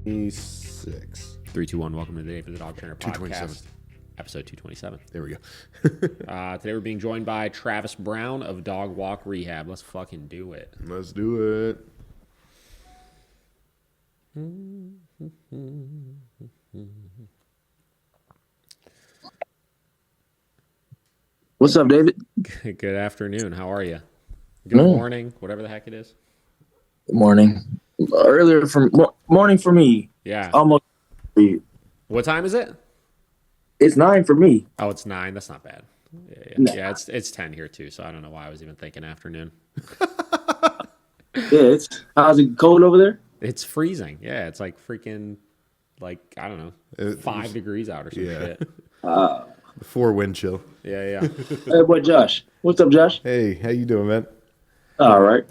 26. 3, 2, 1. Welcome to the Day for the Dog Trainer Podcast. 227. Episode 227. There we go. Today we're being joined by Travis Brown of Dog Walk Rehab. Let's fucking do it. Let's do it. What's up, David? Good afternoon. How are you? Good morning, whatever the heck it is. Good morning. Morning for me. Yeah. Almost for you. What time is it? It's 9 for me. Oh, it's 9. That's not bad. Yeah, Nah. yeah, it's 10 here too, so I don't know why I was even thinking afternoon. Yeah, how's it cold over there? It's freezing. Yeah, it's like freaking, like, I don't know, 5 degrees out or some shit. Before wind chill. Yeah, yeah. Hey, boy, Josh. What's up, Josh? Hey, how you doing, man? All right.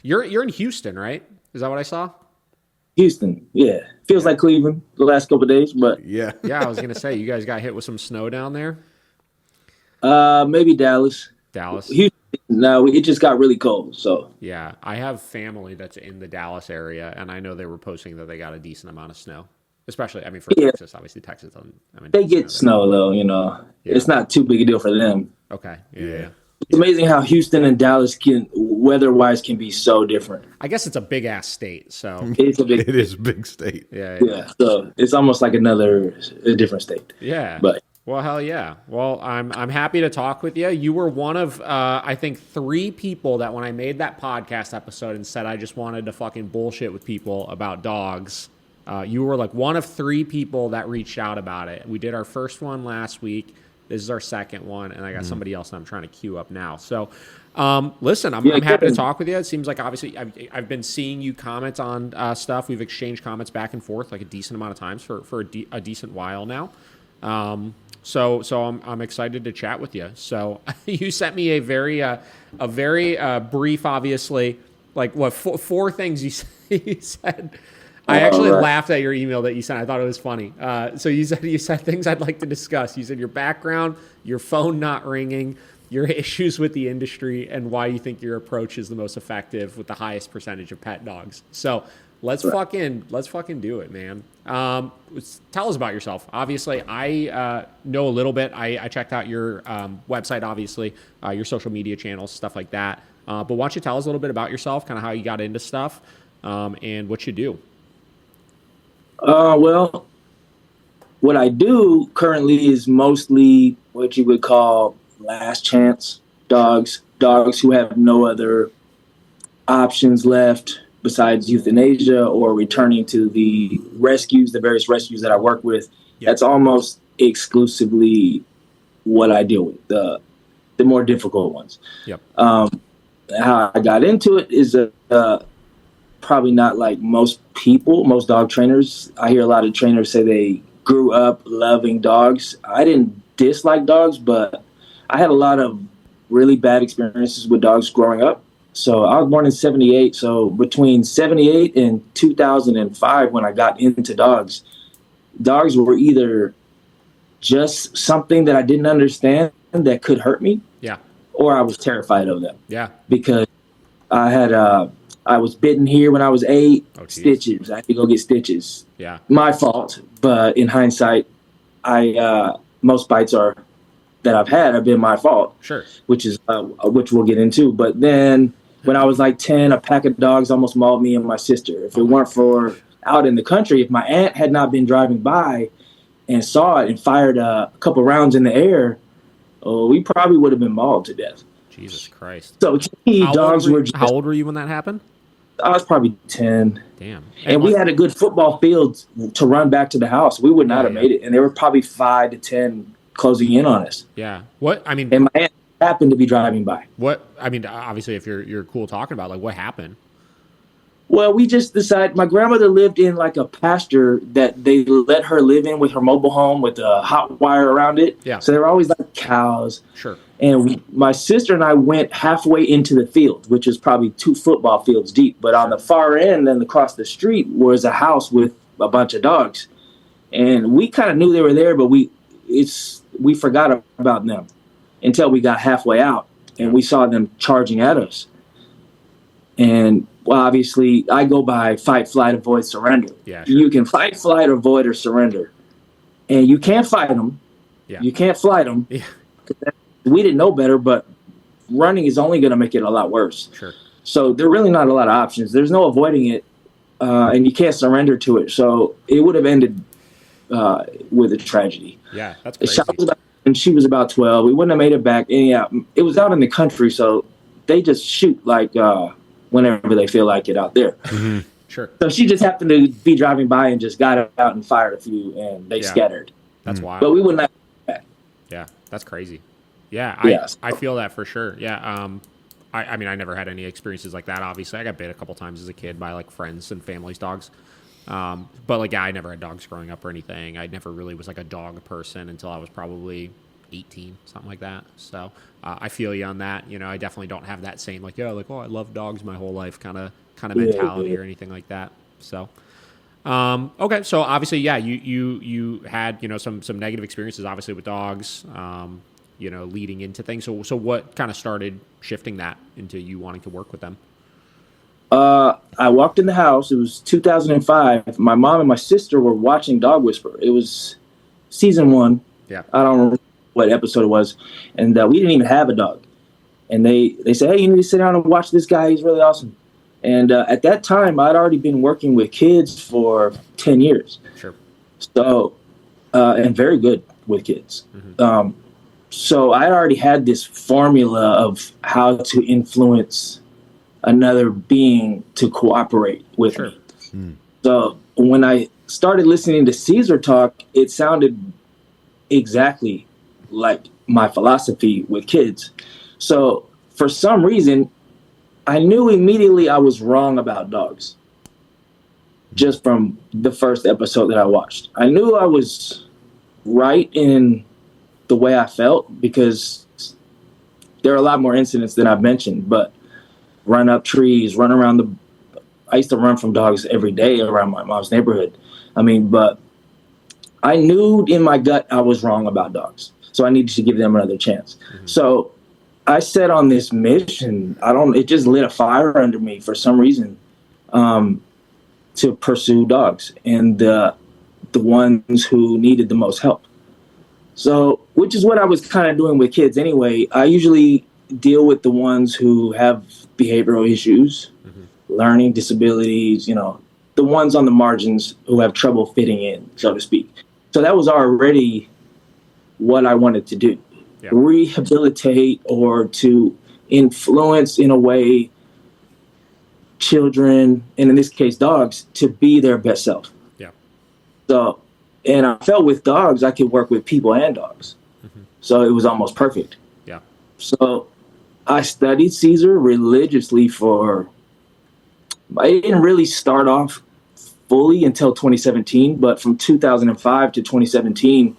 You're in Houston, right? Is that what I saw? Houston. Yeah. Feels like Cleveland the last couple of days, but Yeah. Yeah, I was gonna say you guys got hit with some snow down there. maybe Dallas. Dallas. Houston. No, it just got really cold. So Yeah, I have family that's in the Dallas area, and I know they were posting that they got a decent amount of snow. Especially, I mean, for Yeah. Texas, obviously Texas. they get snow though. Yeah. It's not too big a deal for them. Okay. Yeah. It's amazing how Houston and Dallas weather-wise can be so different. I guess it's a big ass state, so It's a big, It is a big state. yeah. yeah. So it's almost like a different state. Yeah. But Well, hell yeah. Well, I'm happy to talk with you. You were one of, I think, 3 people that when I made that podcast episode and said I just wanted to fucking bullshit with people about dogs, you were like one of 3 people that reached out about it. We did our first one last week. This is our second one, and I got somebody else that I'm trying to queue up now. So, listen, I'm happy to talk with you. It seems like obviously I've been seeing you comment on stuff. We've exchanged comments back and forth like a decent amount of times for a decent while now. So I'm excited to chat with you. So you sent me a very brief, obviously, like what 4 things you said. I actually laughed at your email that you sent. I thought it was funny. So you said things I'd like to discuss. You said your background, your phone not ringing, your issues with the industry, and why you think your approach is the most effective with the highest percentage of pet dogs. So let's fucking do it, man. Tell us about yourself. Obviously, I know a little bit. I checked out your website, obviously, your social media channels, stuff like that. But why don't you tell us a little bit about yourself, kind of how you got into stuff, and what you do. Well, what I do currently is mostly what you would call last chance dogs who have no other options left besides euthanasia or returning to the various rescues that I work with. Yep. That's almost exclusively what I deal with, the more difficult ones. Yep. How I got into it is probably not like most dog trainers. I hear a lot of trainers say they grew up loving dogs. I didn't dislike dogs, but I had a lot of really bad experiences with dogs growing up. So I was born in 78. So between 78 and 2005, when I got into dogs were either just something that I didn't understand that could hurt me. Yeah. Or I was terrified of them. Yeah. Because I was bitten here when I was 8. Stitches. I had to go get stitches. Yeah. My fault. But in hindsight, most bites that I've had have been my fault. Sure. Which we'll get into. But then when I was like 10, a pack of dogs almost mauled me and my sister. If it weren't for out in the country, if my aunt had not been driving by and saw it and fired a couple rounds in the air, we probably would have been mauled to death. Jesus Christ. So how old were you when that happened? I was probably 10. Damn. And we had a good football field to run back to the house. We would not have made it. And there were probably 5 to 10 closing in on us. Yeah. And my aunt happened to be driving by. Obviously, if you're cool talking about, like, what happened? Well, we just decided, my grandmother lived in like a pasture that they let her live in with her mobile home with a hot wire around it. Yeah. So there were always like cows. Sure. And my sister and I went halfway into the field, which is probably 2 football fields deep. But on the far end and across the street was a house with a bunch of dogs. And we kind of knew they were there, but we forgot about them until we got halfway out and we saw them charging at us. And well, obviously, I go by fight, flight, avoid, surrender. Yeah, sure. You can fight, flight, avoid, or surrender. And you can't fight them. Yeah. You can't flight them. Yeah. We didn't know better, but running is only going to make it a lot worse. Sure. So there are really not a lot of options. There's no avoiding it, and you can't surrender to it. So it would have ended with a tragedy. Yeah, that's crazy. And she was about 12. We wouldn't have made it back. And yeah, it was out in the country, so they just shoot like whenever they feel like it out there. Mm-hmm. Sure. So she just happened to be driving by and just got out and fired a few, and they scattered. That's wild. But we wouldn't have back. Yeah, that's crazy. Yeah, I feel that for sure. Yeah. I mean, I never had any experiences like that. Obviously, I got bit a couple times as a kid by like friends and family's dogs. But like, yeah, I never had dogs growing up or anything. I never really was like a dog person until I was probably 18, something like that. So I feel you on that. You know, I definitely don't have that same like, oh, I love dogs my whole life kind of mentality or anything like that. So, okay. So obviously, yeah, you had, you know, some negative experiences obviously with dogs, you know, leading into things. So what kind of started shifting that into you wanting to work with them? I walked in the house. It was 2005. My mom and my sister were watching Dog Whisperer. It was season 1. Yeah. I don't remember what episode it was. And we didn't even have a dog. And they said, hey, you need to sit down and watch this guy. He's really awesome. And at that time, I'd already been working with kids for 10 years. Sure. So, and very good with kids. Mm-hmm. So I already had this formula of how to influence another being to cooperate with me. So when I started listening to Cesar talk, it sounded exactly like my philosophy with kids. So for some reason, I knew immediately I was wrong about dogs just from the first episode that I watched. I knew I was right in the way I felt because there are a lot more incidents than I've mentioned, but run up trees, run around I used to run from dogs every day around my mom's neighborhood. I mean, but I knew in my gut I was wrong about dogs. So I needed to give them another chance. Mm-hmm. So I set on this mission. It just lit a fire under me for some reason, to pursue dogs and the ones who needed the most help. So, which is what I was kind of doing with kids anyway. I usually deal with the ones who have behavioral issues, learning disabilities, you know, the ones on the margins who have trouble fitting in, so to speak. So that was already what I wanted to do. Yeah. Rehabilitate or to influence in a way children, and in this case dogs, to be their best self. Yeah. So, and I felt with dogs I could work with people and dogs. Mm-hmm. So it was almost perfect. Yeah. So I studied Cesar religiously I didn't really start off fully until 2017, but from 2005 to 2017,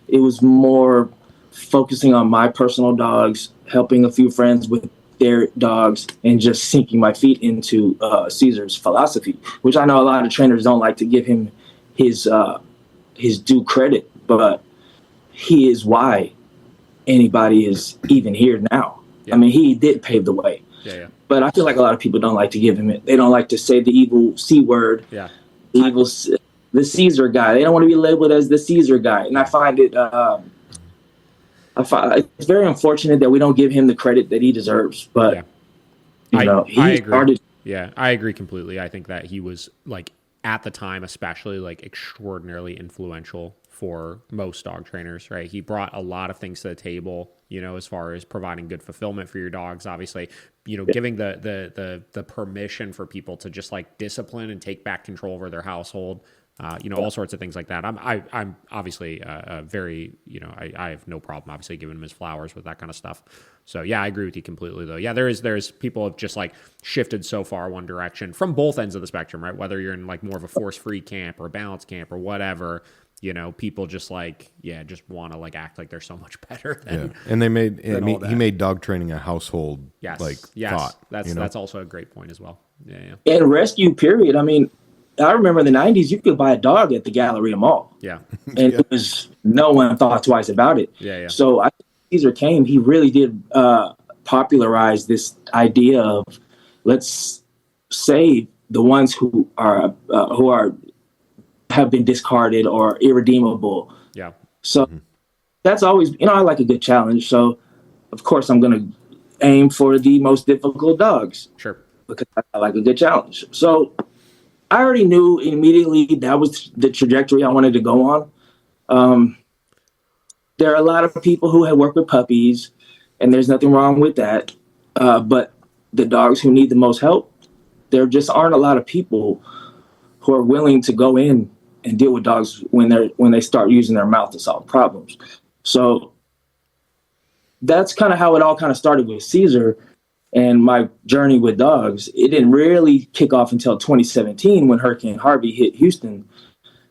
it was more focusing on my personal dogs, helping a few friends with their dogs, and just sinking my feet into Cesar's philosophy, which I know a lot of trainers don't like to give him his due credit, but he is why anybody is even here now. Yeah. I mean, he did pave the way. Yeah. But I feel like a lot of people don't like to give him it. They don't like to say the evil C word. Yeah. The Cesar guy. They don't want to be labeled as the Cesar guy. And I find it, it's very unfortunate that we don't give him the credit that he deserves. But, I agree. Started. Yeah, I agree completely. I think that he was, like, at the time, especially, like, extraordinarily influential for most dog trainers, right? He brought a lot of things to the table, you know, as far as providing good fulfillment for your dogs, obviously, you know, giving the permission for people to just like discipline and take back control over their household, you know, all sorts of things like that. I'm obviously very, you know, I have no problem obviously giving him his flowers with that kind of stuff. So yeah, I agree with you completely though. Yeah, there's people have just like shifted so far one direction from both ends of the spectrum, right? Whether you're in like more of a force-free camp or a balance camp or whatever, you know, people just like, just want to like act like they're so much better than. Yeah. And he made dog training a household thought. That's also a great point as well. Yeah. And rescue period. I mean, I remember in the 90s, you could buy a dog at the Galleria Mall. Yeah. And it was, no one thought twice about it. Yeah. So I think Cesar came, he really did popularize this idea of let's save the ones who have been discarded or irredeemable. Yeah. So that's always, I like a good challenge. So of course I'm going to aim for the most difficult dogs. Sure. Because I like a good challenge. So I already knew immediately that was the trajectory I wanted to go on. There are a lot of people who have worked with puppies, and there's nothing wrong with that. But the dogs who need the most help, there just aren't a lot of people who are willing to go in and deal with dogs when they start using their mouth to solve problems. So that's kind of how it all kind of started with Cesar and my journey with dogs. It didn't really kick off until 2017 when Hurricane Harvey hit Houston.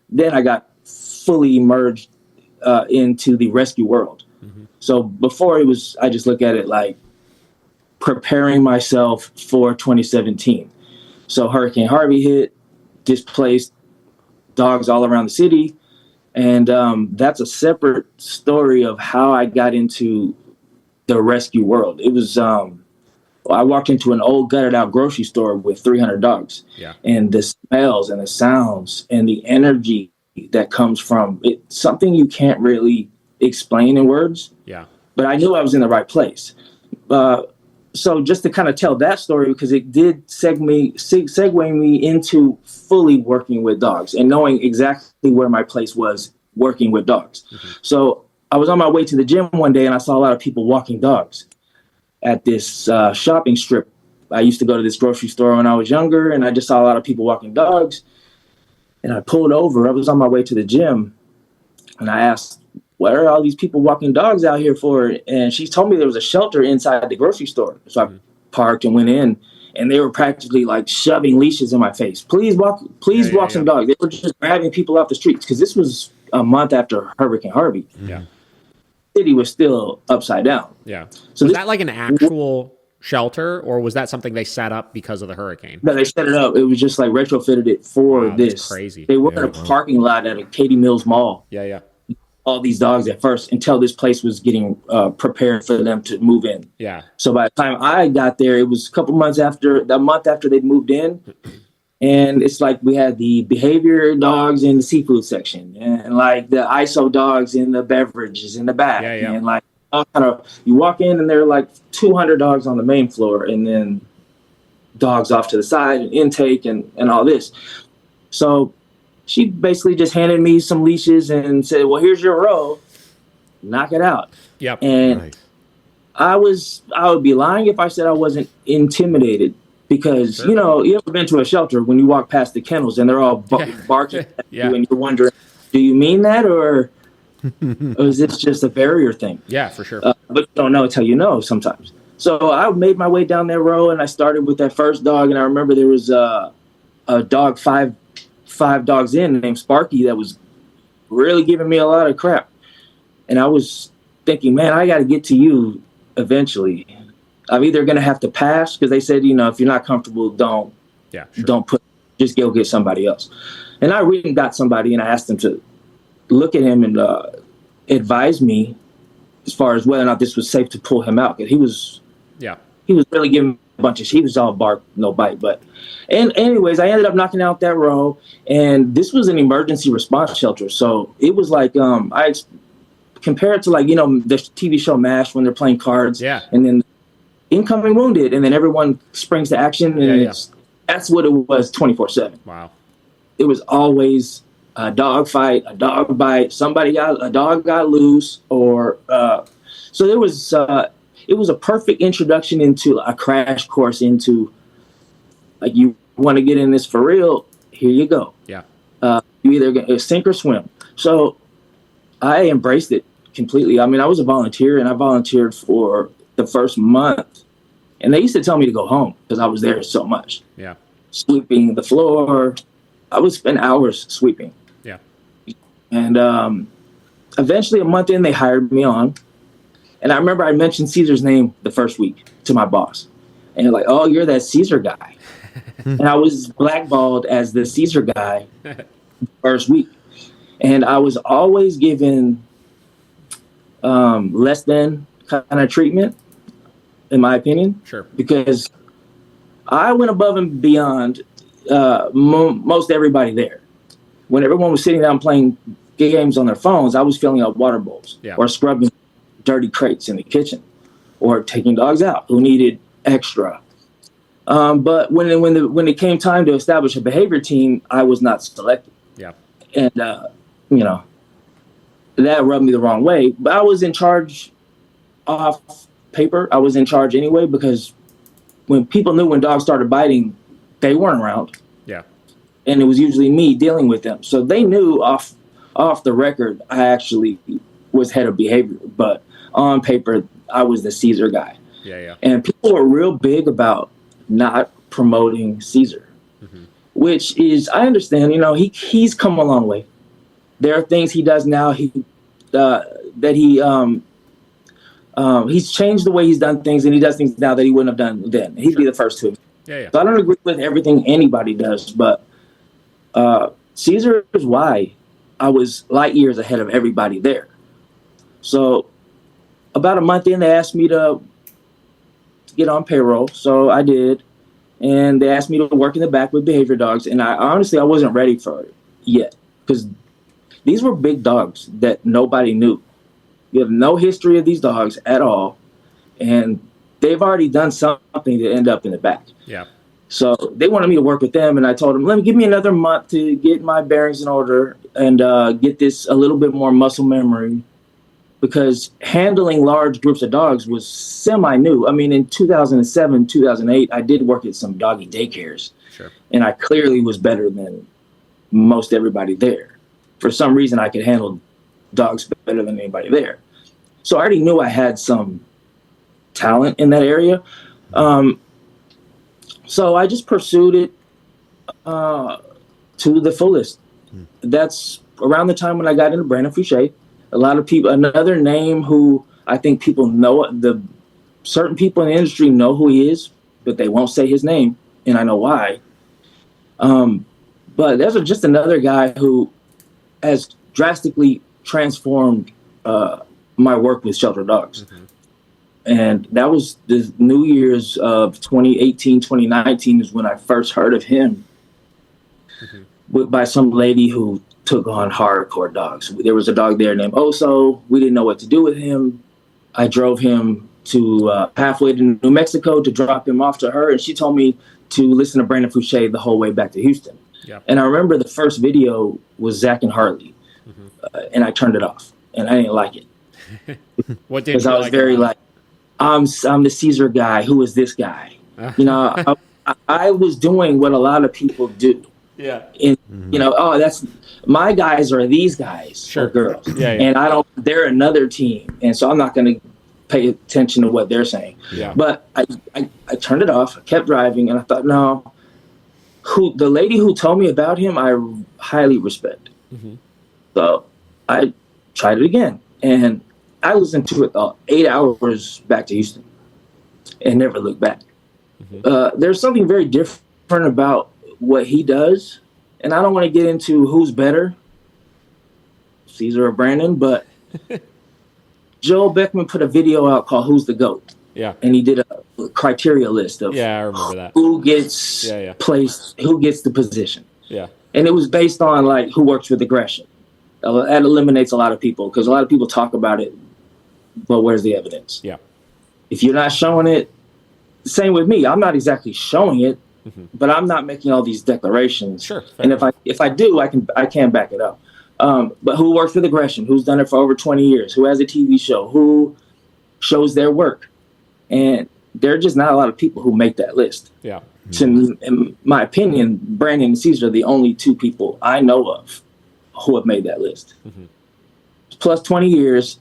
Then I got fully immersed into the rescue world. So before I just look at it like preparing myself for 2017. So Hurricane Harvey hit, displaced dogs all around the city. And that's a separate story of how I got into the rescue world. It was, I walked into an old gutted out grocery store with 300 dogs. Yeah. And the smells and the sounds and the energy that comes from it, something you can't really explain in words. Yeah. But I knew I was in the right place. So just to kind of tell that story, because it did segue me into fully working with dogs and knowing exactly where my place was working with dogs. So I was on my way to the gym one day and I saw a lot of people walking dogs at this shopping strip. I used to go to this grocery store when I was younger, and I just saw a lot of people walking dogs. And I pulled over. I was on my way to the gym, and I asked, what are all these people walking dogs out here for? And she told me there was a shelter inside the grocery store. So I parked and went in, and they were practically like shoving leashes in my face. Please walk some dogs. They were just grabbing people off the streets because this was a month after Hurricane Harvey. Yeah. The city was still upside down. Yeah. So was that like an actual shelter, or was that something they set up because of the hurricane? No, they set it up. It was just like retrofitted it for this. That's crazy. They were in a parking lot at a Katy Mills Mall. Yeah, yeah. All these dogs at first until this place was getting prepared for them to move in. Yeah. So by the time I got there, it was a month after they'd moved in. And it's like we had the behavior dogs in the seafood section and like the ISO dogs in the beverages in the back. Yeah, yeah. And like you walk in and there are like 200 dogs on the main floor and then dogs off to the side and intake and all this. So she basically just handed me some leashes and said, well, here's your row. Knock it out. Yep. And Nice. I would be lying if I said I wasn't intimidated because, Sure. You ever been to a shelter when you walk past the kennels and they're all barking at Yeah. you and you're wondering, do you mean that or is this just a barrier thing? Yeah, for sure. But you don't know until you know sometimes. So I made my way down that row and I started with that first dog. And I remember there was a dog five dogs in named Sparky that was really giving me a lot of crap. And I was thinking, man, I got to get to you eventually. I'm either going to have to pass because they said, if you're not comfortable, don't just go get somebody else. And I really got somebody and I asked them to look at him and advise me as far as whether or not this was safe to pull him out. Because he was really giving a bunch of, he was all bark, no bite. And anyways, I ended up knocking out that row and this was an emergency response shelter. So it was like, I compared to like, the TV show MASH when they're playing cards and then incoming wounded and then everyone springs to action. And that's what it was 24/7. Wow. It was always a dog fight, a dog bite, a dog got loose or, so there was, it was a perfect introduction into a crash course into like, you want to get in this for real, here you go. Yeah. You either sink or swim. So I embraced it completely. I mean, I was a volunteer and I volunteered for the first month and they used to tell me to go home because I was there so much. Yeah. Sweeping the floor. I would spend hours sweeping. Yeah. And eventually a month in, they hired me on. And I remember I mentioned Cesar's name the first week to my boss. And they're like, oh, you're that Cesar guy. And I was blackballed as the Cesar guy the first week. And I was always given less than kind of treatment, in my opinion. Sure. Because I went above and beyond most everybody there. When everyone was sitting down playing games on their phones, I was filling up water bowls or scrubbing dirty crates in the kitchen or taking dogs out who needed extra. But when it came time to establish a behavior team, I was not selected. Yeah. And, that rubbed me the wrong way. But I was in charge off paper. I was in charge anyway, because when people knew when dogs started biting, they weren't around. Yeah. And it was usually me dealing with them. So they knew off the record, I actually was head of behavior. But on paper, I was the Cesar guy. Yeah. And people were real big about not promoting Cesar, which is, I understand, he's come a long way. There are things he does now he's changed the way he's done things, and he does things now that he wouldn't have done then. He'd be the first to. Yeah. So I don't agree with everything anybody does, but Cesar is why I was light years ahead of everybody there. So about a month in, they asked me to get on payroll, so I did, and they asked me to work in the back with behavior dogs, and I wasn't ready for it yet, because these were big dogs that nobody knew. You have no history of these dogs at all, and they've already done something to end up in the back. Yeah. So they wanted me to work with them, and I told them, give me another month to get my bearings in order and get this a little bit more muscle memory, because handling large groups of dogs was semi-new. I mean, in 2007, 2008, I did work at some doggy daycares, and I clearly was better than most everybody there. For some reason, I could handle dogs better than anybody there. So I already knew I had some talent in that area. So I just pursued it to the fullest. That's around the time when I got into Brandon Fouché. A lot of people, another name who I think people know, certain people in the industry know who he is, but they won't say his name, and I know why. But there's just another guy who has drastically transformed my work with shelter dogs. And that was the New Year's of 2018, 2019 is when I first heard of him by some lady who took on hardcore dogs. There was a dog there named Oso. We didn't know what to do with him. I drove him to halfway to New Mexico to drop him off to her, and she told me to listen to Brandon Fouché the whole way back to Houston. And I remember the first video was Zach and Harley, and I turned it off, and I didn't like it. What did you Because I was very like, I'm the Cesar guy. Who is this guy? I was doing what a lot of people do. Yeah. And that's my guys are these guys or girls. And they're another team, and so I'm not going to pay attention to what they're saying. But I turned it off, kept driving, and I thought, no. The lady who told me about him, I highly respect. So I tried it again, and I listened to it 8 hours back to Houston and never looked back. There's something very different about what he does, and I don't want to get into who's better, Cesar or Brandon, but Joel Beckman put a video out called Who's the GOAT? And he did a criteria list of I remember that. Who gets placed, who gets the position. And it was based on like who works with aggression. That eliminates a lot of people, because a lot of people talk about it, but where's the evidence? If you're not showing it, same with me. I'm not exactly showing it, but I'm not making all these declarations. And if I do, I can back it up. But who works with aggression? Who's done it for over 20 years? Who has a TV show? Who shows their work? And there are just not a lot of people who make that list. In my opinion, Brandon and Cesar are the only two people I know of who have made that list. Plus 20 years,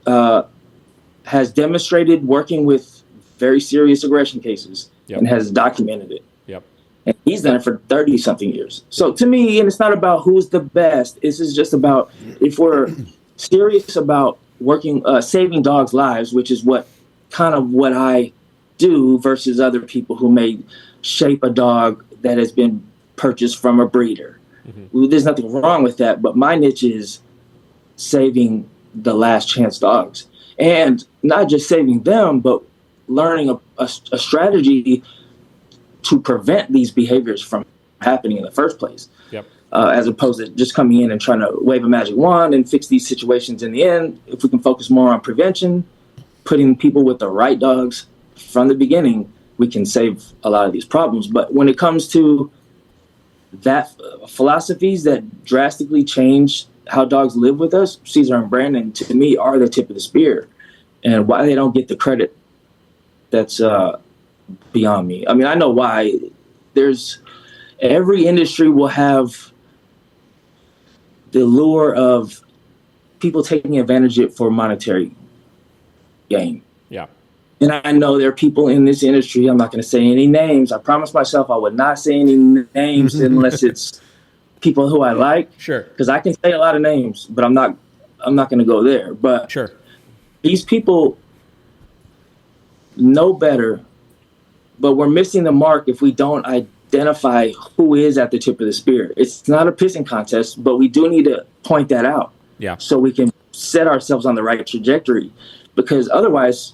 has demonstrated working with very serious aggression cases and has documented it. And he's done it for 30-something years. So to me, and it's not about who's the best. This is just about, if we're serious about working, saving dogs' lives, which is what I do versus other people who may shape a dog that has been purchased from a breeder. There's nothing wrong with that, but my niche is saving the last chance dogs, and not just saving them, but learning a strategy to prevent these behaviors from happening in the first place. Yep. As opposed to just coming in and trying to wave a magic wand and fix these situations in the end. If we can focus more on prevention, putting people with the right dogs from the beginning, we can save a lot of these problems. But when it comes to that philosophies that drastically change how dogs live with us, Cesar and Brandon, to me, are the tip of the spear. And why they don't get the credit, that's beyond me. I mean, I know why. Every industry will have the lure of people taking advantage of it for monetary gain. Yeah. And I know there are people in this industry, I'm not going to say any names. I promised myself I would not say any names unless it's people who I like. Sure. Because I can say a lot of names, but I'm not going to go there. But sure, these people know better, but we're missing the mark if we don't identify who is at the tip of the spear. It's not a pissing contest, but we do need to point that out. Yeah. So we can set ourselves on the right trajectory, because otherwise,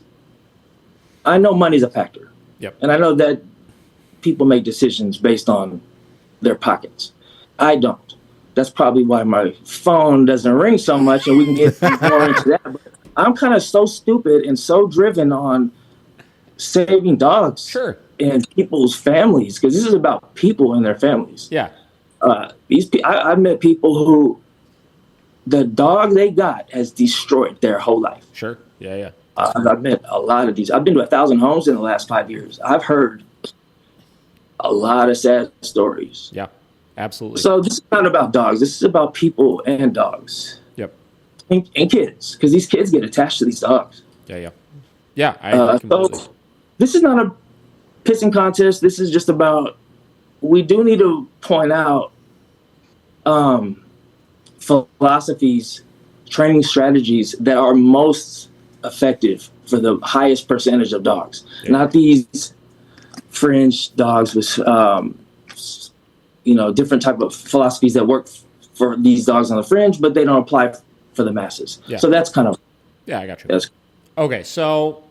I know money's a factor. Yep. And I know that people make decisions based on their pockets. I don't. That's probably why my phone doesn't ring so much, and we can get more into that. But I'm kind of so stupid and so driven on saving dogs. Sure. And people's families, because this is about people and their families. Yeah. I've met people who the dog they got has destroyed their whole life. Sure. Yeah, yeah. I've met a lot of these. I've been to 1,000 homes in the last 5 years. I've heard a lot of sad stories. Yeah, absolutely. So this is not about dogs. This is about people and dogs. Yep. And kids, because these kids get attached to these dogs. Yeah, yeah. Yeah, I agree completely. So this is not a pissing contest. This is just about, we do need to point out philosophies, training strategies that are most effective for the highest percentage of dogs. Yeah. Not these fringe dogs with, different type of philosophies that work for these dogs on the fringe, but they don't apply for the masses. Yeah. So that's kind of... Yeah, I got you. Okay, so...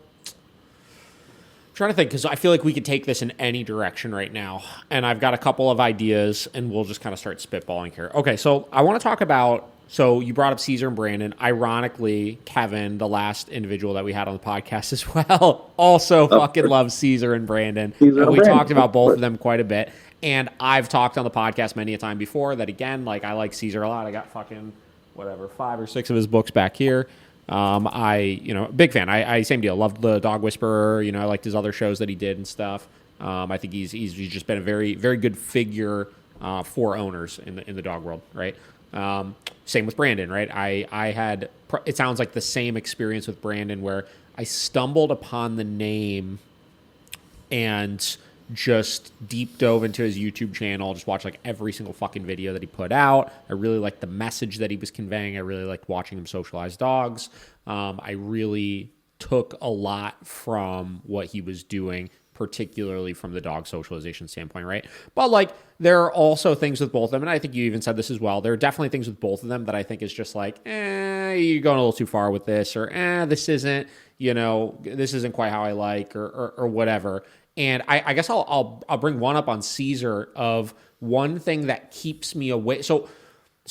trying to think, because I feel like we could take this in any direction right now, and I've got a couple of ideas, and we'll just kind of start spitballing here. Okay, so I want to talk about, so you brought up Cesar and Brandon. Ironically, Kevin, the last individual that we had on the podcast as well, also fucking loves Cesar and Brandon. And we talked about both of them quite a bit, and I've talked on the podcast many a time before that, again, like, I like Cesar a lot. I got fucking, 5 or 6 of his books back here. Big fan. I same deal. Loved the Dog Whisperer. I liked his other shows that he did and stuff. I think he's just been a very, very good figure for owners in the dog world, right? Same with Brandon, right? I had, it sounds like the same experience with Brandon where I stumbled upon the name and just deep dove into his YouTube channel, just watched like every single fucking video that he put out. I really liked the message that he was conveying. I really liked watching him socialize dogs. I really took a lot from what he was doing, particularly from the dog socialization standpoint, right? But like, there are also things with both of them, and I think you even said this as well. There are definitely things with both of them that I think is just like, you're going a little too far with this, or this isn't, this isn't quite how I like, or whatever. And I guess I'll bring one up on Cesar of one thing that keeps me away. So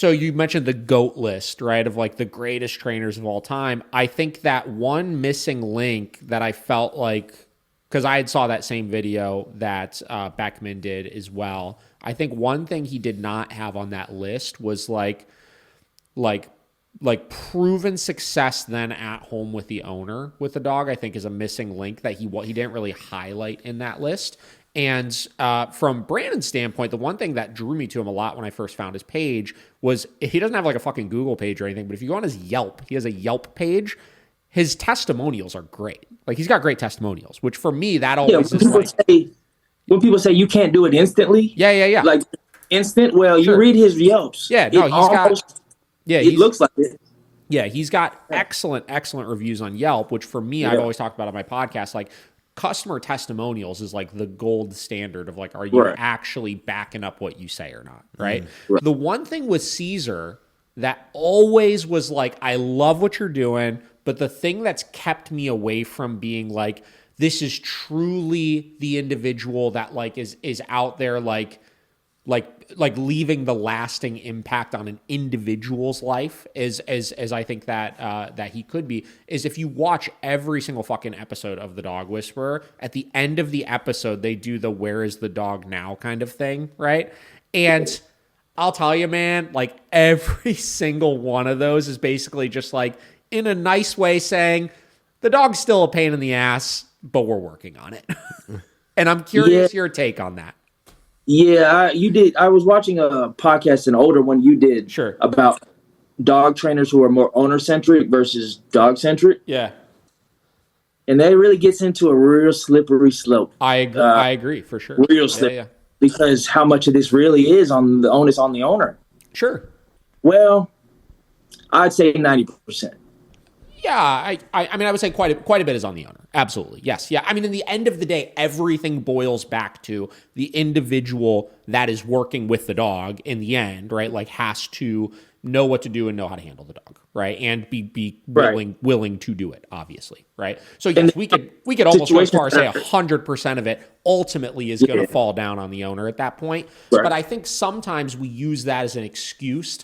you mentioned the GOAT list, right, of like the greatest trainers of all time. I think that one missing link that I felt like, because I had saw that same video that Beckman did as well. I think one thing he did not have on that list was like proven success then at home with the owner with the dog, I think is a missing link that he didn't really highlight in that list. And from Brandon's standpoint, the one thing that drew me to him a lot when I first found his page was, he doesn't have like a fucking Google page or anything, but if you go on his Yelp, he has a Yelp page. His testimonials are great. Like, he's got great testimonials, which for me, that always is like... When people say you can't do it instantly... Yeah. Like, instant, well, sure. You read his Yelps. Yeah, no, it looks like it. Yeah, he's got excellent reviews on Yelp, which for me, I've always talked about on my podcast, like, customer testimonials is like the gold standard of like, are you actually backing up what you say or not, right? Right. The one thing with Cesar that always was like, I love what you're doing, but the thing that's kept me away from being like this is truly the individual that like is out there like leaving the lasting impact on an individual's life as I think that he could be, is if you watch every single fucking episode of The Dog Whisperer, at the end of the episode, they do the "where is the dog now" kind of thing, right? And I'll tell you, man, like every single one of those is basically just like in a nice way saying the dog's still a pain in the ass, but we're working on it. And I'm curious your take on that. Yeah, you did. I was watching a podcast, an older one you did, about dog trainers who are more owner-centric versus dog-centric. Yeah. And that really gets into a real slippery slope. I agree for sure. Real slippery. Yeah. Because how much of this really is on the onus on the owner? Sure. Well, I'd say 90%. Yeah, I mean, I would say quite a bit is on the owner. Absolutely. Yes. Yeah. I mean, in the end of the day, everything boils back to the individual that is working with the dog in the end, right? Like has to know what to do and know how to handle the dog, right? And be willing to do it, obviously, right? So yes, we could almost go as far as say 100% of it ultimately is going to fall down on the owner at that point. Right. But I think sometimes we use that as an excuse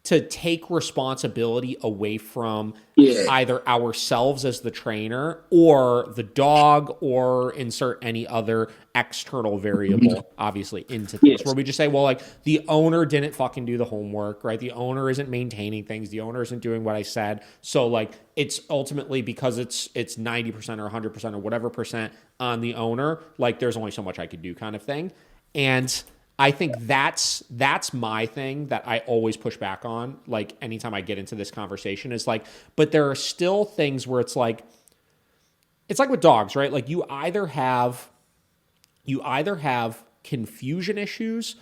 to take responsibility away from either ourselves as the trainer or the dog, or insert any other external variable, obviously, into things where we just say, well, like the owner didn't fucking do the homework, right? The owner isn't maintaining things. The owner isn't doing what I said. So like it's ultimately because it's 90% or 100% or whatever percent on the owner, like there's only so much I could do kind of thing. And I think that's my thing that I always push back on. Like anytime I get into this conversation is like, but there are still things where it's like with dogs, right? Like you either have confusion issues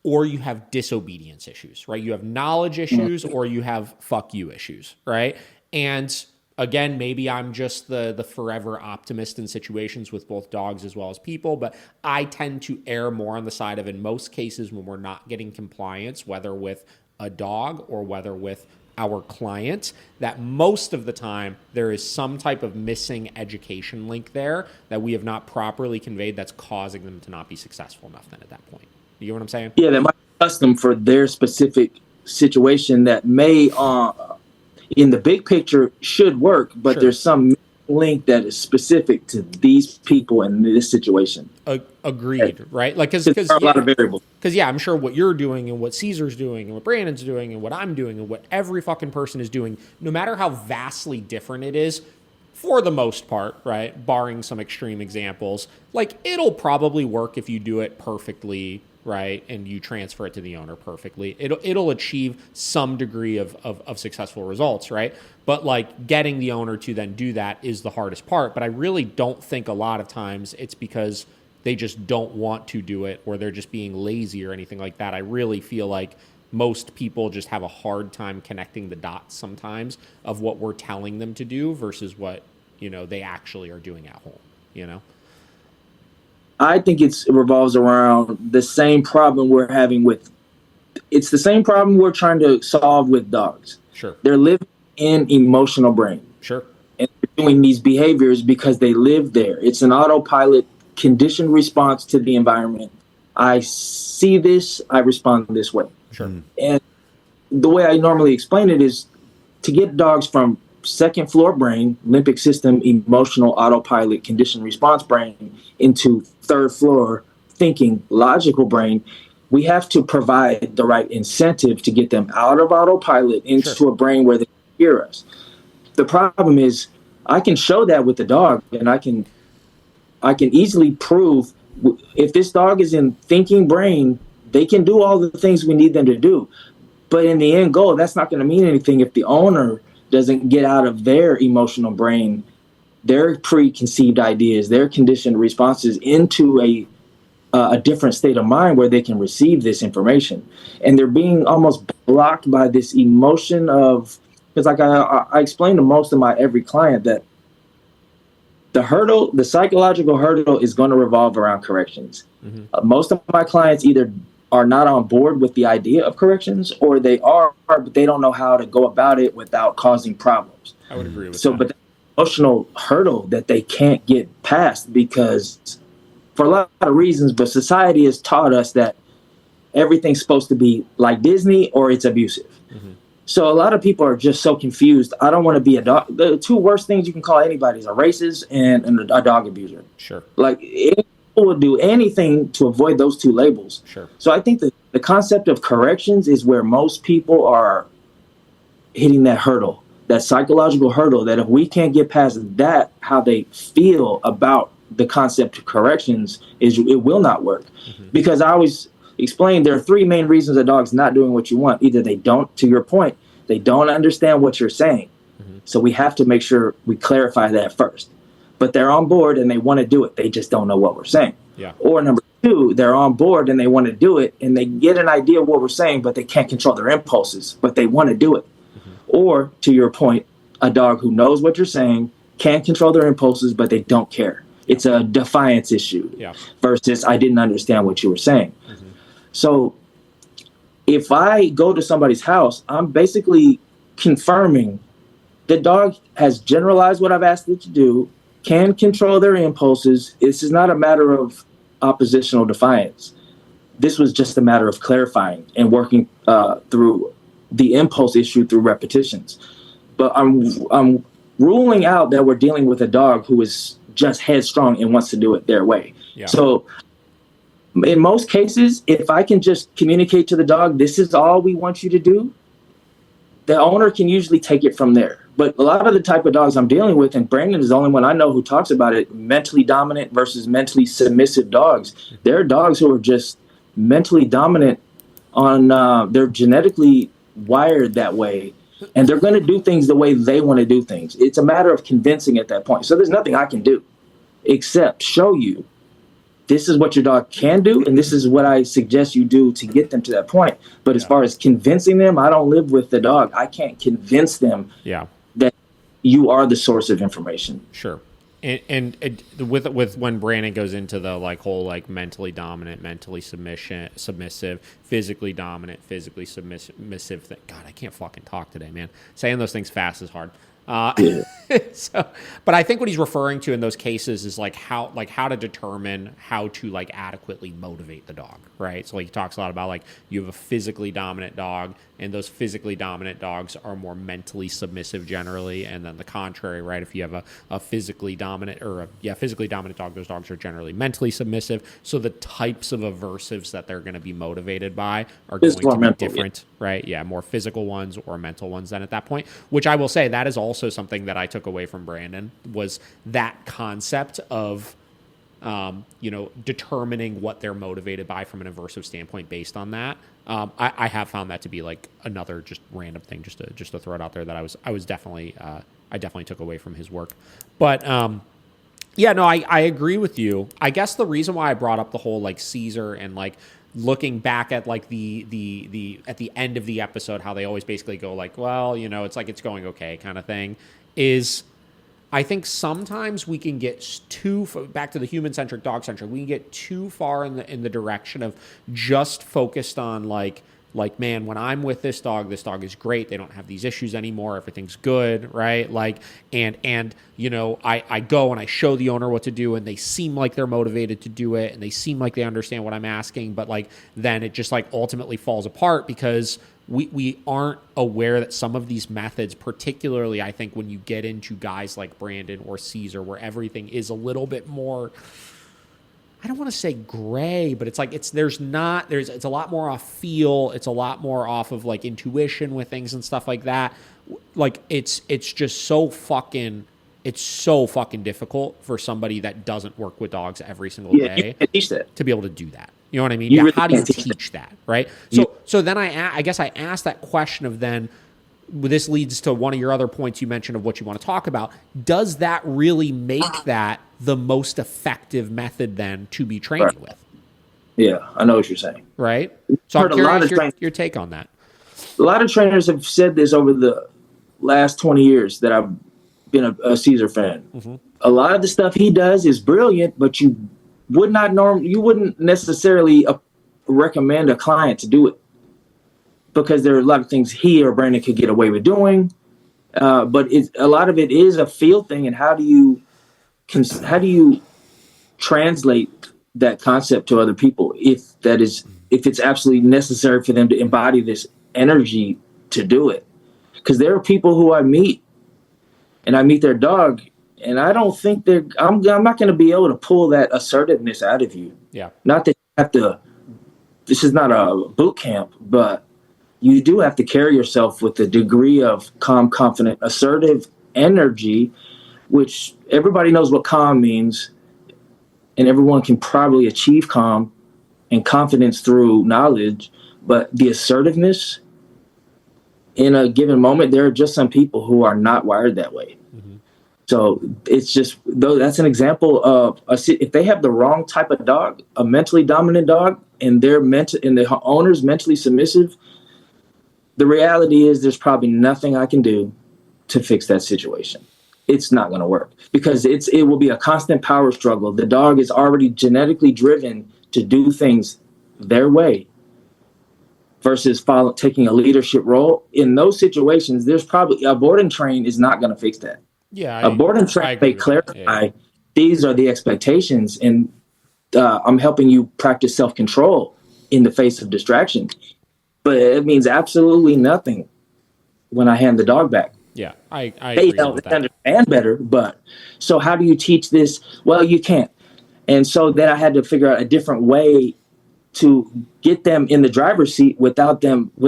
or you have disobedience issues, right? You have knowledge issues or you have fuck you issues, right? And again, maybe I'm just the forever optimist in situations with both dogs as well as people, but I tend to err more on the side of, in most cases, when we're not getting compliance, whether with a dog or whether with our client, that most of the time there is some type of missing education link there that we have not properly conveyed that's causing them to not be successful enough then at that point. You know what I'm saying? Yeah, they might trust them for their specific situation that may in the big picture should work, but there's some link that is specific to these people in this situation. Agreed, right? Like, because there are a lot of variables. Because I'm sure what you're doing and what Cesar's doing and what Brandon's doing and what I'm doing and what every fucking person is doing, no matter how vastly different it is, for the most part, right? Barring some extreme examples, like it'll probably work if you do it perfectly, right? And you transfer it to the owner perfectly. It'll achieve some degree of successful results, right? But like getting the owner to then do that is the hardest part. But I really don't think a lot of times it's because they just don't want to do it or they're just being lazy or anything like that. I really feel like most people just have a hard time connecting the dots sometimes of what we're telling them to do versus what, they actually are doing at home, I think it revolves around the same problem we're having it's the same problem we're trying to solve with dogs. Sure. They're living in emotional brain. Sure. And they're doing these behaviors because they live there. It's an autopilot conditioned response to the environment. I see this, I respond this way. Sure. And the way I normally explain it is to get dogs from second floor brain, limbic system, emotional autopilot conditioned response brain into third floor thinking logical brain, we have to provide the right incentive to get them out of autopilot into a brain where they can hear us. The problem is I can show that with the dog, and I can easily prove if this dog is in thinking brain, they can do all the things we need them to do. But in the end goal, that's not going to mean anything if the owner doesn't get out of their emotional brain, their preconceived ideas, their conditioned responses into a different state of mind where they can receive this information. And they're being almost blocked by this emotion of, because like I explain to most of my every client that the psychological hurdle is going to revolve around corrections. Mm-hmm. Most of my clients either are not on board with the idea of corrections, or they are, but they don't know how to go about it without causing problems. I would agree with that. But emotional hurdle that they can't get past because for a lot of reasons, but society has taught us that everything's supposed to be like Disney or it's abusive. Mm-hmm. So a lot of people are just so confused. I don't want to be a dog. The two worst things you can call anybody is a racist and a dog abuser. Sure. Like people will do anything to avoid those two labels. Sure. So I think the concept of corrections is where most people are hitting that hurdle, that psychological hurdle, that if we can't get past that, how they feel about the concept of corrections is it will not work. Mm-hmm. Because I always explain there are three main reasons a dog's not doing what you want. Either they don't, to your point, they don't understand what you're saying. Mm-hmm. So we have to make sure we clarify that first. But they're on board and they want to do it. They just don't know what we're saying. Yeah. Or number two, they're on board and they want to do it and they get an idea of what we're saying, but they can't control their impulses, but they want to do it. Mm-hmm. Or to your point, a dog who knows what you're saying, can control their impulses, but they don't care. It's a defiance issue versus I didn't understand what you were saying. Mm-hmm. So if I go to somebody's house, I'm basically confirming the dog has generalized what I've asked it to do, can control their impulses. This is not a matter of oppositional defiance. This was just a matter of clarifying and working through the impulse issue through repetitions. But I'm ruling out that we're dealing with a dog who is just headstrong and wants to do it their way. Yeah. So in most cases, if I can just communicate to the dog, this is all we want you to do, the owner can usually take it from there. But a lot of the type of dogs I'm dealing with, and Brandon is the only one I know who talks about it, mentally dominant versus mentally submissive dogs. There are dogs who are just mentally dominant on, they're genetically wired that way, and they're going to do things the way they want to do things. It's a matter of convincing at that point. So there's nothing I can do except show you this is what your dog can do, and this is what I suggest you do to get them to that point. But as far as convincing them, I don't live with the dog. I can't convince them that you are the source of information. Sure. And with when Brandon goes into the whole mentally dominant, mentally submissive, physically dominant, physically submissive thing. God, I can't fucking talk today, man. Saying those things fast is hard. But I think what he's referring to in those cases is how to determine how to adequately motivate the dog, right? So he talks a lot about you have a physically dominant dog, and those physically dominant dogs are more mentally submissive generally, and then the contrary, right? If you have a physically dominant physically dominant dog, those dogs are generally mentally submissive. So the types of aversives that they're going to be motivated by are going to be different, right? Yeah, more physical ones or mental ones then at that point, which I will say that is also something that I took away from Brandon was that concept of determining what they're motivated by from an aversive standpoint based on that. I have found that to be another just random thing just to throw it out there that I was definitely I definitely took away from his work. But I agree with you. I guess the reason why I brought up the whole Cesar and looking back at the at the end of the episode, how they always basically go it's it's going okay kind of thing, is I think sometimes we can get back to the human-centric, dog-centric. We can get too far in the direction of just focused on man, when I'm with this dog is great. They don't have these issues anymore. Everything's good, right? And I go and I show the owner what to do, and they seem like they're motivated to do it, and they seem like they understand what I'm asking. But then it just ultimately falls apart because we aren't aware that some of these methods, particularly I think when you get into guys like Brandon or Cesar, where everything is a little bit more, I don't want to say gray, but it's it's a lot more off feel. It's a lot more off of intuition with things and stuff like that. It's just so fucking difficult for somebody that doesn't work with dogs every single day to be able to do that. You know what I mean? Really, how do you teach that, right? So then I guess I asked that question of then, this leads to one of your other points you mentioned of what you want to talk about. Does that really make that the most effective method then to be training with? Yeah, I know what you're saying. Right? So I'm curious your take on that. A lot of trainers have said this over the last 20 years that I've been a Cesar fan. Mm-hmm. A lot of the stuff he does is brilliant, but you wouldn't necessarily recommend a client to do it because there are a lot of things he or Brandon could get away with doing But a lot of it is a feel thing, and how do you translate that concept to other people if it's absolutely necessary for them to embody this energy to do it? Because there are people who I meet, and I meet their dog, and I don't think I'm not going to be able to pull that assertiveness out of you. Yeah. Not that you have to. This is not a boot camp, but you do have to carry yourself with a degree of calm, confident, assertive energy, which everybody knows what calm means, and everyone can probably achieve calm and confidence through knowledge. But the assertiveness in a given moment, there are just some people who are not wired that way. Mm-hmm. So it's just, though, that's an example of if they have the wrong type of dog, a mentally dominant dog, and the owner's mentally submissive, the reality is there's probably nothing I can do to fix that situation. It's not going to work because it will be a constant power struggle. The dog is already genetically driven to do things their way versus taking a leadership role. In those situations, there's probably a board and train is not going to fix that. Yeah, a board and train may clarify these are the expectations, and I'm helping you practice self-control in the face of distraction. But it means absolutely nothing when I hand the dog back. Yeah, I they don't understand better. But so how do you teach this? Well, you can't. And so then I had to figure out a different way to get them in the driver's seat without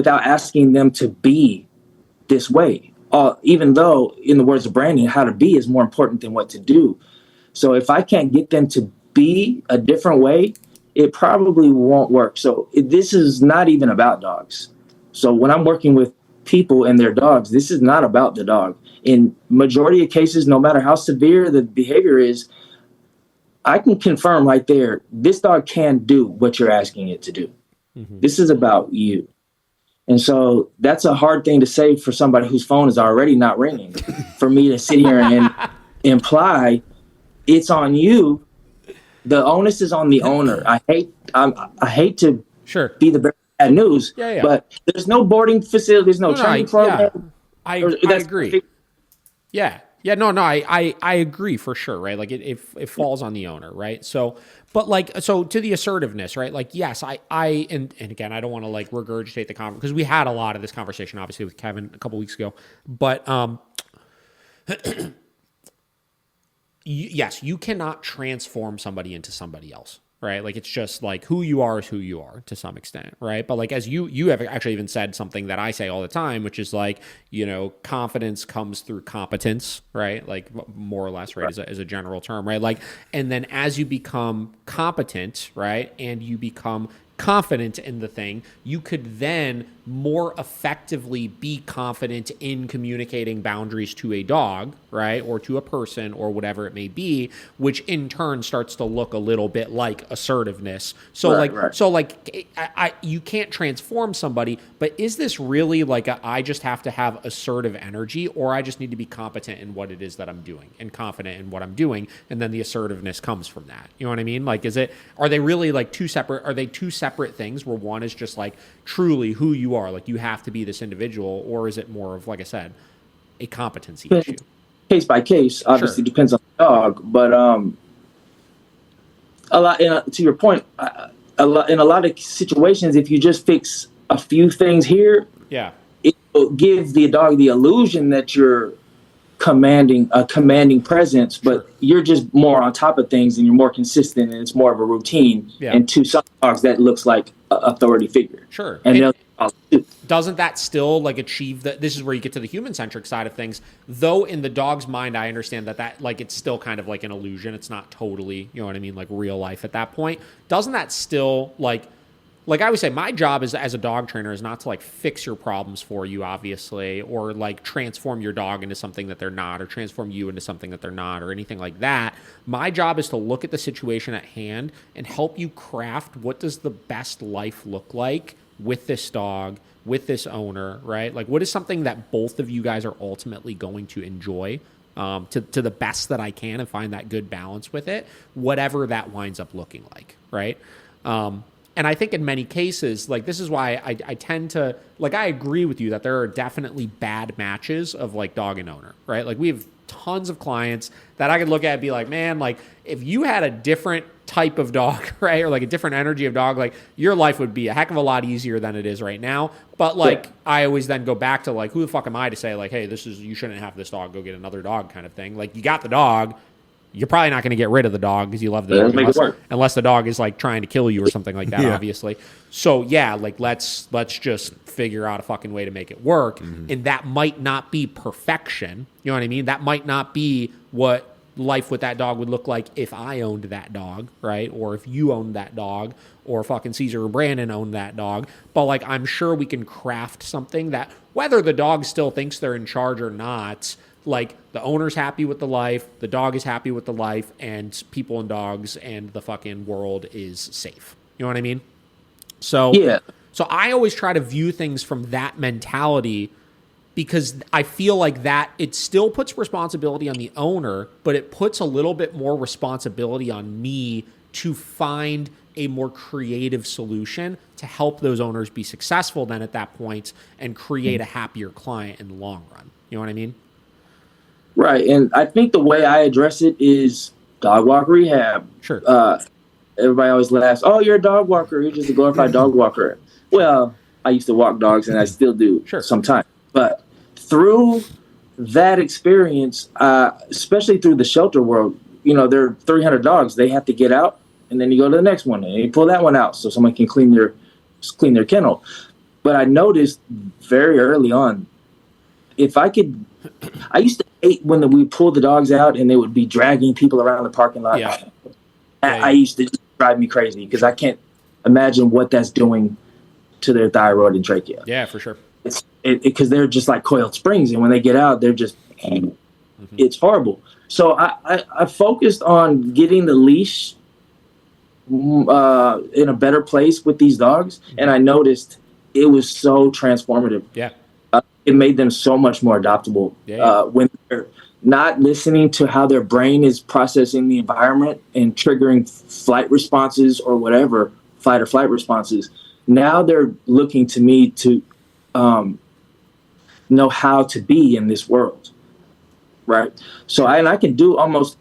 asking them to be this way. Even though, in the words of Brandon, how to be is more important than what to do. So if I can't get them to be a different way, it probably won't work. So this is not even about dogs. So when I'm working with people and their dogs, this is not about the dog. In majority of cases, no matter how severe the behavior is, I can confirm right there, this dog can do what you're asking it to do. Mm-hmm. This is about you. And so that's a hard thing to say for somebody whose phone is already not ringing. For me to sit here and imply it's on you, the onus is on the owner. I hate to be the bad news, but there's no boarding facility, there's no training program. I agree. I agree for sure, right? Like it falls on the owner, right? So to the assertiveness, right? Like, yes, and again, I don't want to like regurgitate the conversation because we had a lot of this conversation, obviously, with Kevin a couple weeks ago, but, yes, you cannot transform somebody into somebody else, right? Like, it's just like who you are is who you are to some extent, right? But like, as you have actually even said something that I say all the time, which is like, confidence comes through competence, right? Like more or less, right? As a general term, right? Like, and then as you become competent, right? And you become confident in the thing, you could then more effectively be confident in communicating boundaries to a dog, right? Or to a person or whatever it may be, which in turn starts to look a little bit like assertiveness. So you can't transform somebody, but is this really like I just have to have assertive energy, or I just need to be competent in what it is that I'm doing and confident in what I'm doing, and then the assertiveness comes from that. You know what I mean? Like, are they really like two separate things where one is just like truly who you are, like you have to be this individual, or is it more of, like I said, a competency issue? Case by case, obviously depends on the dog, but to your point, in a lot of situations, if you just fix a few things here, it will give the dog the illusion that you're commanding presence, but you're just more on top of things and you're more consistent, and it's more of a routine. And to some dogs that looks like an authority figure. Sure. And doesn't that still like achieve this is where you get to the human centric side of things, though in the dog's mind I understand that like it's still kind of like an illusion, it's not totally, you know what I mean, like real life at that point. Doesn't that still like I would say my job as a dog trainer is not to like fix your problems for you, obviously, or like transform your dog into something that they're not, or transform you into something that they're not, or anything like that. My job is to look at the situation at hand and help you craft what does the best life look like with this dog, with this owner, right? Like, what is something that both of you guys are ultimately going to enjoy to the best that I can, and find that good balance with it, whatever that winds up looking like, right? And I think in many cases, like, this is why I tend to, like, I agree with you that there are definitely bad matches of, like, dog and owner, right? Like, we have tons of clients that I could look at and be like, man, like, if you had a different type of dog, right, or like a different energy of dog, like, your life would be a heck of a lot easier than it is right now. But, like, I always then go back to, like, who the fuck am I to say, like, hey, you shouldn't have this dog, go get another dog kind of thing. Like, you got the dog, you're probably not going to get rid of the dog because you love the dog unless the dog is, like, trying to kill you or something like that, obviously. So, yeah, like, let's just figure out a fucking way to make it work. And that might not be perfection. You know what I mean? That might not be what life with that dog would look like if I owned that dog, right? Or if you owned that dog, or fucking Cesar or Brandon owned that dog. But, like, I'm sure we can craft something that, whether the dog still thinks they're in charge or not, like, the owner's happy with the life, the dog is happy with the life, and people and dogs and the fucking world is safe. You know what I mean? So, so I always try to view things from that mentality, because I feel like that it still puts responsibility on the owner, but it puts a little bit more responsibility on me to find a more creative solution to help those owners be successful then at that point and create a happier client in the long run. You know what I mean? Right. And I think the way I address it is Dog Walk Rehab. Sure. Everybody always laughs, oh, you're a dog walker. You're just a glorified dog walker. Well, I used to walk dogs and I still do sometimes. But through that experience, especially through the shelter world, you know, there are 300 dogs. They have to get out, and then you go to the next one and you pull that one out so someone can clean their kennel. But I noticed very early on, I used to hate when we pulled the dogs out and they would be dragging people around the parking lot. Yeah. I used to drive me crazy because I can't imagine what that's doing to their thyroid and trachea. Yeah, for sure. Because they're just like coiled springs, and when they get out, they're just it's horrible. So I focused on getting the leash in a better place with these dogs, and I noticed it was so transformative. Yeah. It made them so much more adaptable when they're not listening to how their brain is processing the environment and triggering flight responses or whatever, fight or flight responses. Now they're looking to me to know how to be in this world, right? So I can do almost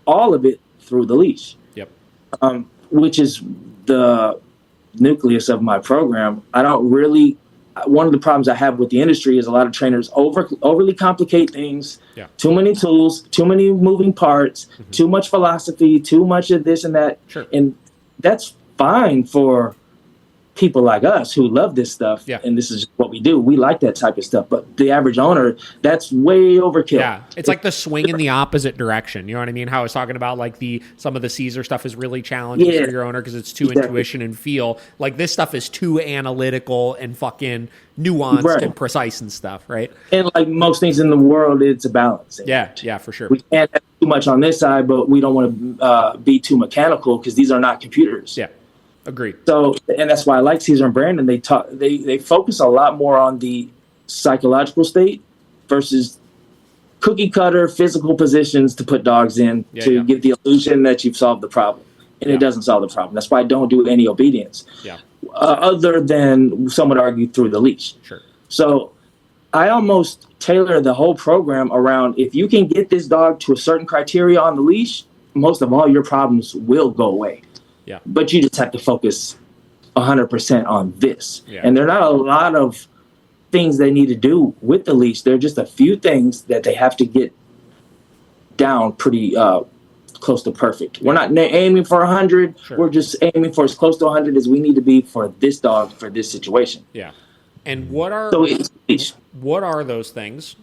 all of it through the leash. Yep. Which is the nucleus of my program. One of the problems I have with the industry is a lot of trainers overly complicate things. Yeah. Too many tools, too many moving parts, too much philosophy, too much of this and that. Sure. And that's fine for people like us who love this stuff. Yeah. And this is what we do. We like that type of stuff. But the average owner, that's way overkill. Yeah. It's like the swing in the opposite direction. You know what I mean? How I was talking about, like, some of the Cesar stuff is really challenging for your owner because it's too intuition and feel. Like, this stuff is too analytical and fucking nuanced and precise and stuff, right? And like most things in the world, it's a balance. Yeah, for sure. We can't have too much on this side, but we don't want to be too mechanical because these are not computers. Yeah. Agreed. So, and that's why I like Cesar and Brandon. They focus a lot more on the psychological state versus cookie cutter physical positions to put dogs in to give the illusion that you've solved the problem. And it doesn't solve the problem. That's why I don't do any obedience. Yeah. Other than some would argue through the leash. Sure. So I almost tailor the whole program around, if you can get this dog to a certain criteria on the leash, most of all your problems will go away. Yeah. But you just have to focus 100% on this. Yeah. And there are not a lot of things they need to do with the leash. There are just a few things that they have to get down pretty close to perfect. We're not aiming for 100. Sure. We're just aiming for as close to 100 as we need to be for this dog, for this situation. Yeah. And what are those things?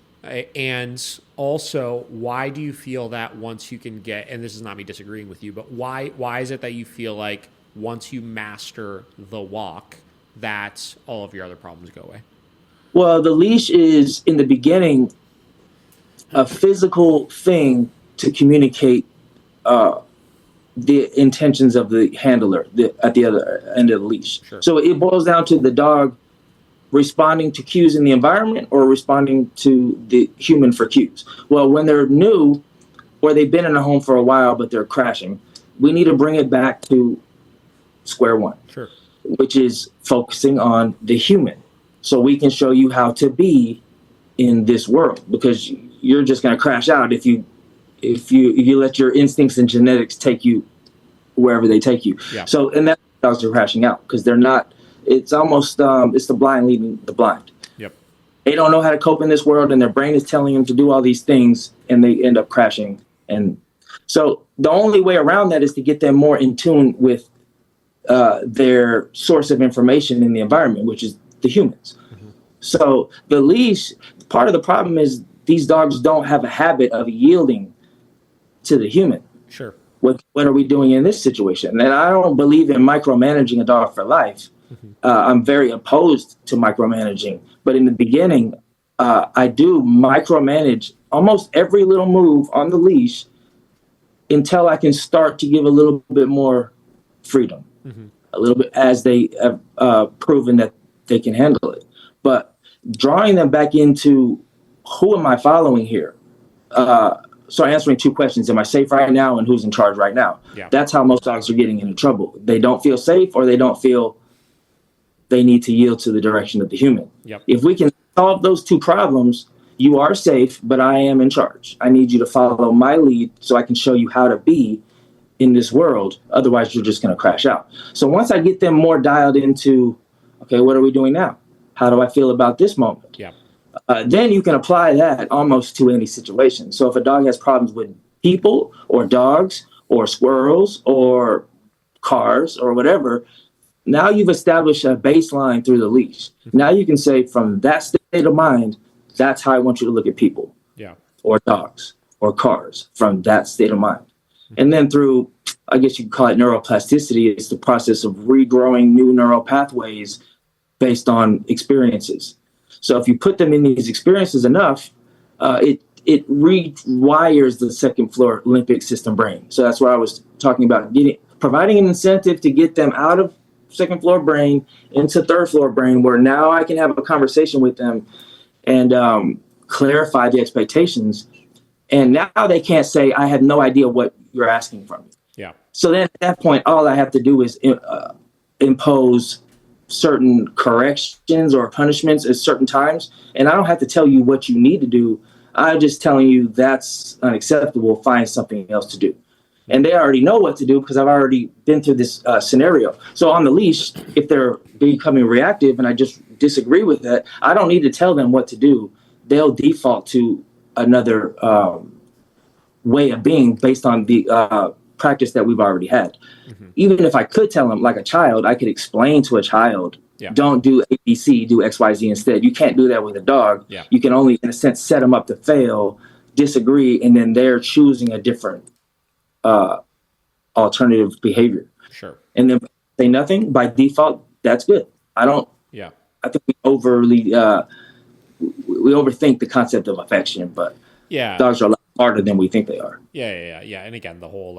And also, why do you feel that once you can get, and this is not me disagreeing with you, but why is it that you feel like once you master the walk, that all of your other problems go away? Well, the leash is, in the beginning, a physical thing to communicate the intentions of the handler at the other end of the leash. Sure. So it boils down to the dog responding to cues in the environment or responding to the human for cues. Well, when they're new or they've been in a home for a while but they're crashing, we need to bring it back to square one. Sure. which is focusing on the human. So we can show you how to be in this world, because you're just going to crash out if you let your instincts and genetics take you wherever they take you. Yeah. So, and that dogs are crashing out because they're not. It's almost it's the blind leading the blind. Yep. They don't know how to cope in this world, and their brain is telling them to do all these things, and they end up crashing. And so the only way around that is to get them more in tune with their source of information in the environment, which is the humans. Mm-hmm. So the leash, part of the problem is these dogs don't have a habit of yielding to the human. Sure. What are we doing in this situation? And I don't believe in micromanaging a dog for life. Mm-hmm. I'm very opposed to micromanaging. But in the beginning, I do micromanage almost every little move on the leash until I can start to give a little bit more freedom, mm-hmm. a little bit, as they have proven that they can handle it. But drawing them back into, who am I following here? So answering two questions: am I safe right now, and who's in charge right now? Yeah. That's how most dogs are getting into trouble. They don't feel safe, or they don't feel they need to yield to the direction of the human. Yep. If we can solve those two problems, you are safe, but I am in charge. I need you to follow my lead so I can show you how to be in this world. Otherwise, you're just going to crash out. So once I get them more dialed into, okay, what are we doing now? How do I feel about this moment? Yeah. Then you can apply that almost to any situation. So if a dog has problems with people or dogs or squirrels or cars or whatever, now you've established a baseline through the leash. Mm-hmm. Now you can say, from that state of mind, that's how I want you to look at people, or dogs or cars, from that state of mind. Mm-hmm. And then through, I guess you could call it neuroplasticity, it's the process of regrowing new neural pathways based on experiences. So if you put them in these experiences enough, it rewires the second floor limbic system brain. So that's what I was talking about, providing an incentive to get them out of second floor brain into third floor brain, where now I can have a conversation with them and clarify the expectations. And now they can't say, I have no idea what you're asking from me. Yeah. So then at that point, all I have to do is impose certain corrections or punishments at certain times. And I don't have to tell you what you need to do. I'm just telling you that's unacceptable. Find something else to do. And they already know what to do because I've already been through this scenario. So on the leash, if they're becoming reactive and I just disagree with that, I don't need to tell them what to do. They'll default to another way of being based on the practice that we've already had. Mm-hmm. Even if I could tell them, like a child, I could explain to a child, don't do ABC, do XYZ instead. You can't do that with a dog. Yeah. You can only, in a sense, set them up to fail, disagree, and then they're choosing a different alternative behavior. Sure. And then say nothing by default. That's good. I think we we overthink the concept of affection, but dogs are a lot harder than we think they are. Yeah. And again, the whole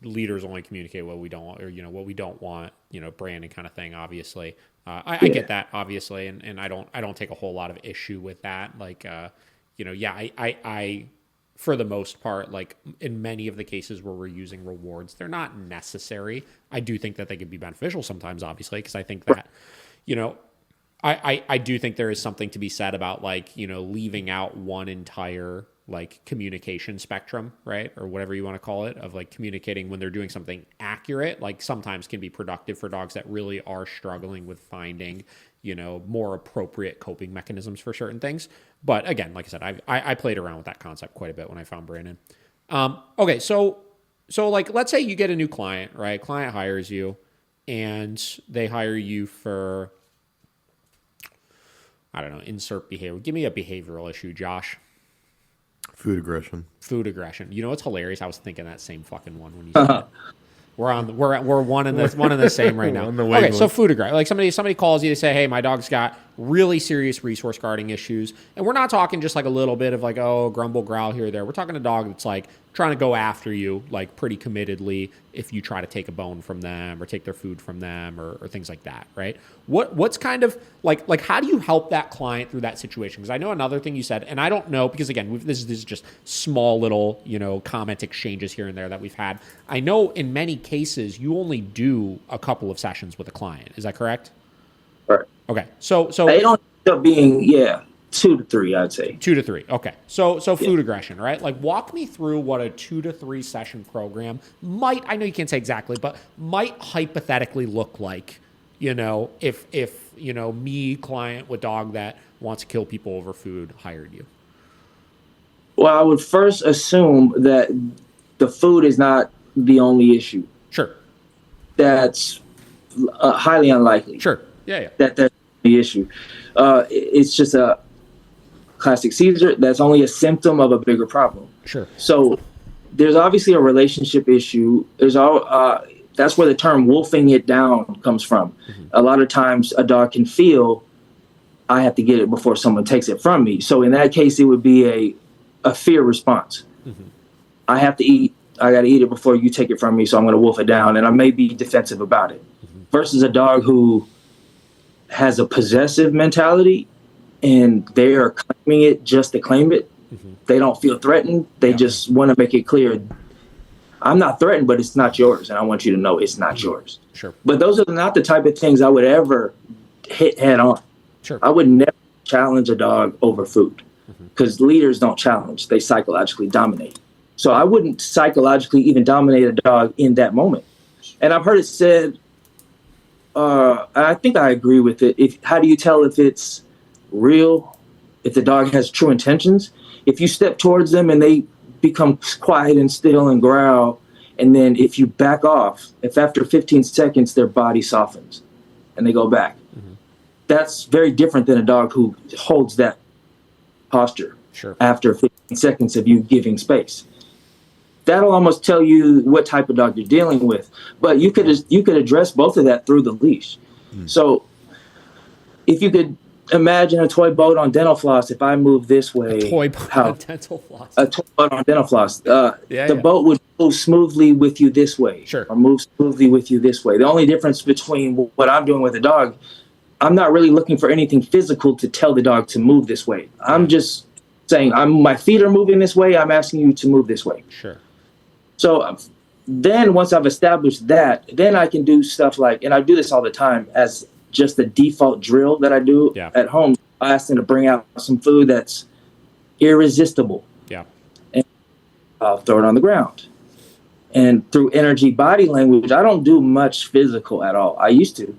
leaders only communicate what we don't, or what we don't want, branding kind of thing. Obviously, I get that, obviously, and I don't take a whole lot of issue with that. I for the most part, like in many of the cases where we're using rewards, they're not necessary. I do think that they could be beneficial sometimes, obviously, because I think that, I do think there is something to be said about leaving out one entire communication spectrum, right? Or whatever you want to call it, of communicating when they're doing something accurate, sometimes can be productive for dogs that really are struggling with finding, more appropriate coping mechanisms for certain things. But again, like I said, I played around with that concept quite a bit when I found Brandon. Okay. So let's say you get a new client, right? Client hires you and they hire you for, I don't know, insert behavior. Give me a behavioral issue, Josh. Food aggression. You know what's hilarious? I was thinking that same fucking one when you said it. We're one in the same right now. Okay, so food aggression. Somebody calls you to say, hey, my dog's got really serious resource guarding issues. And we're not talking just like a little bit of like, oh, grumble, growl here or there. We're talking a dog that's like trying to go after you like pretty committedly if you try to take a bone from them or take their food from them or things like that, right? What's kind of like how do you help that client through that situation? Because I know another thing you said, and I don't know, because again, this is just small little, comment exchanges here and there that we've had. I know in many cases you only do a couple of sessions with a client. Is that correct? Right. Okay. So they don't end up being 2 to 3, I'd say. 2 to 3. Okay. So food aggression, right? Like walk me through what a 2 to 3 session program might, I know you can't say exactly, but might hypothetically look like, if me, client with dog that wants to kill people over food, hired you. Well, I would first assume that the food is not the only issue. Sure. That's highly unlikely. Sure. Yeah. That's the issue. It's just a classic Cesar. That's only a symptom of a bigger problem. Sure. So there's obviously a relationship issue. That's where the term wolfing it down comes from. Mm-hmm. A lot of times a dog can feel, I have to get it before someone takes it from me. So in that case, it would be a fear response. Mm-hmm. I have to eat. I got to eat it before you take it from me. So I'm going to wolf it down, and I may be defensive about it. Mm-hmm. Versus a dog who has a possessive mentality and they are claiming it just to claim it. Mm-hmm. They don't feel threatened. They just want to make it clear, I'm not threatened, but it's not yours. And I want you to know it's not yours. Sure. But those are not the type of things I would ever hit head on. Sure. I would never challenge a dog over food because leaders don't challenge. They psychologically dominate. So I wouldn't psychologically even dominate a dog in that moment. And I've heard it said, I think I agree with it. How do you tell if it's real, if the dog has true intentions? If you step towards them and they become quiet and still and growl, and then if you back off, if after 15 seconds their body softens and they go back, that's very different than a dog who holds that posture after 15 seconds of you giving space. That'll almost tell you what type of dog you're dealing with. But you could address both of that through the leash. So if you could imagine a toy boat on dental floss, if I move this way, a toy boat on dental floss. A toy boat on dental floss. The boat would move smoothly with you this way, or move smoothly with you this way. The only difference between what I'm doing with a dog, I'm not really looking for anything physical to tell the dog to move this way. I'm just saying, my feet are moving this way. I'm asking you to move this way. Sure. So then once I've established that, then I can do stuff like, and I do this all the time as just the default drill that I do at home. I ask them to bring out some food that's irresistible. Yeah. And I'll throw it on the ground. And through energy body language, I don't do much physical at all. I used to,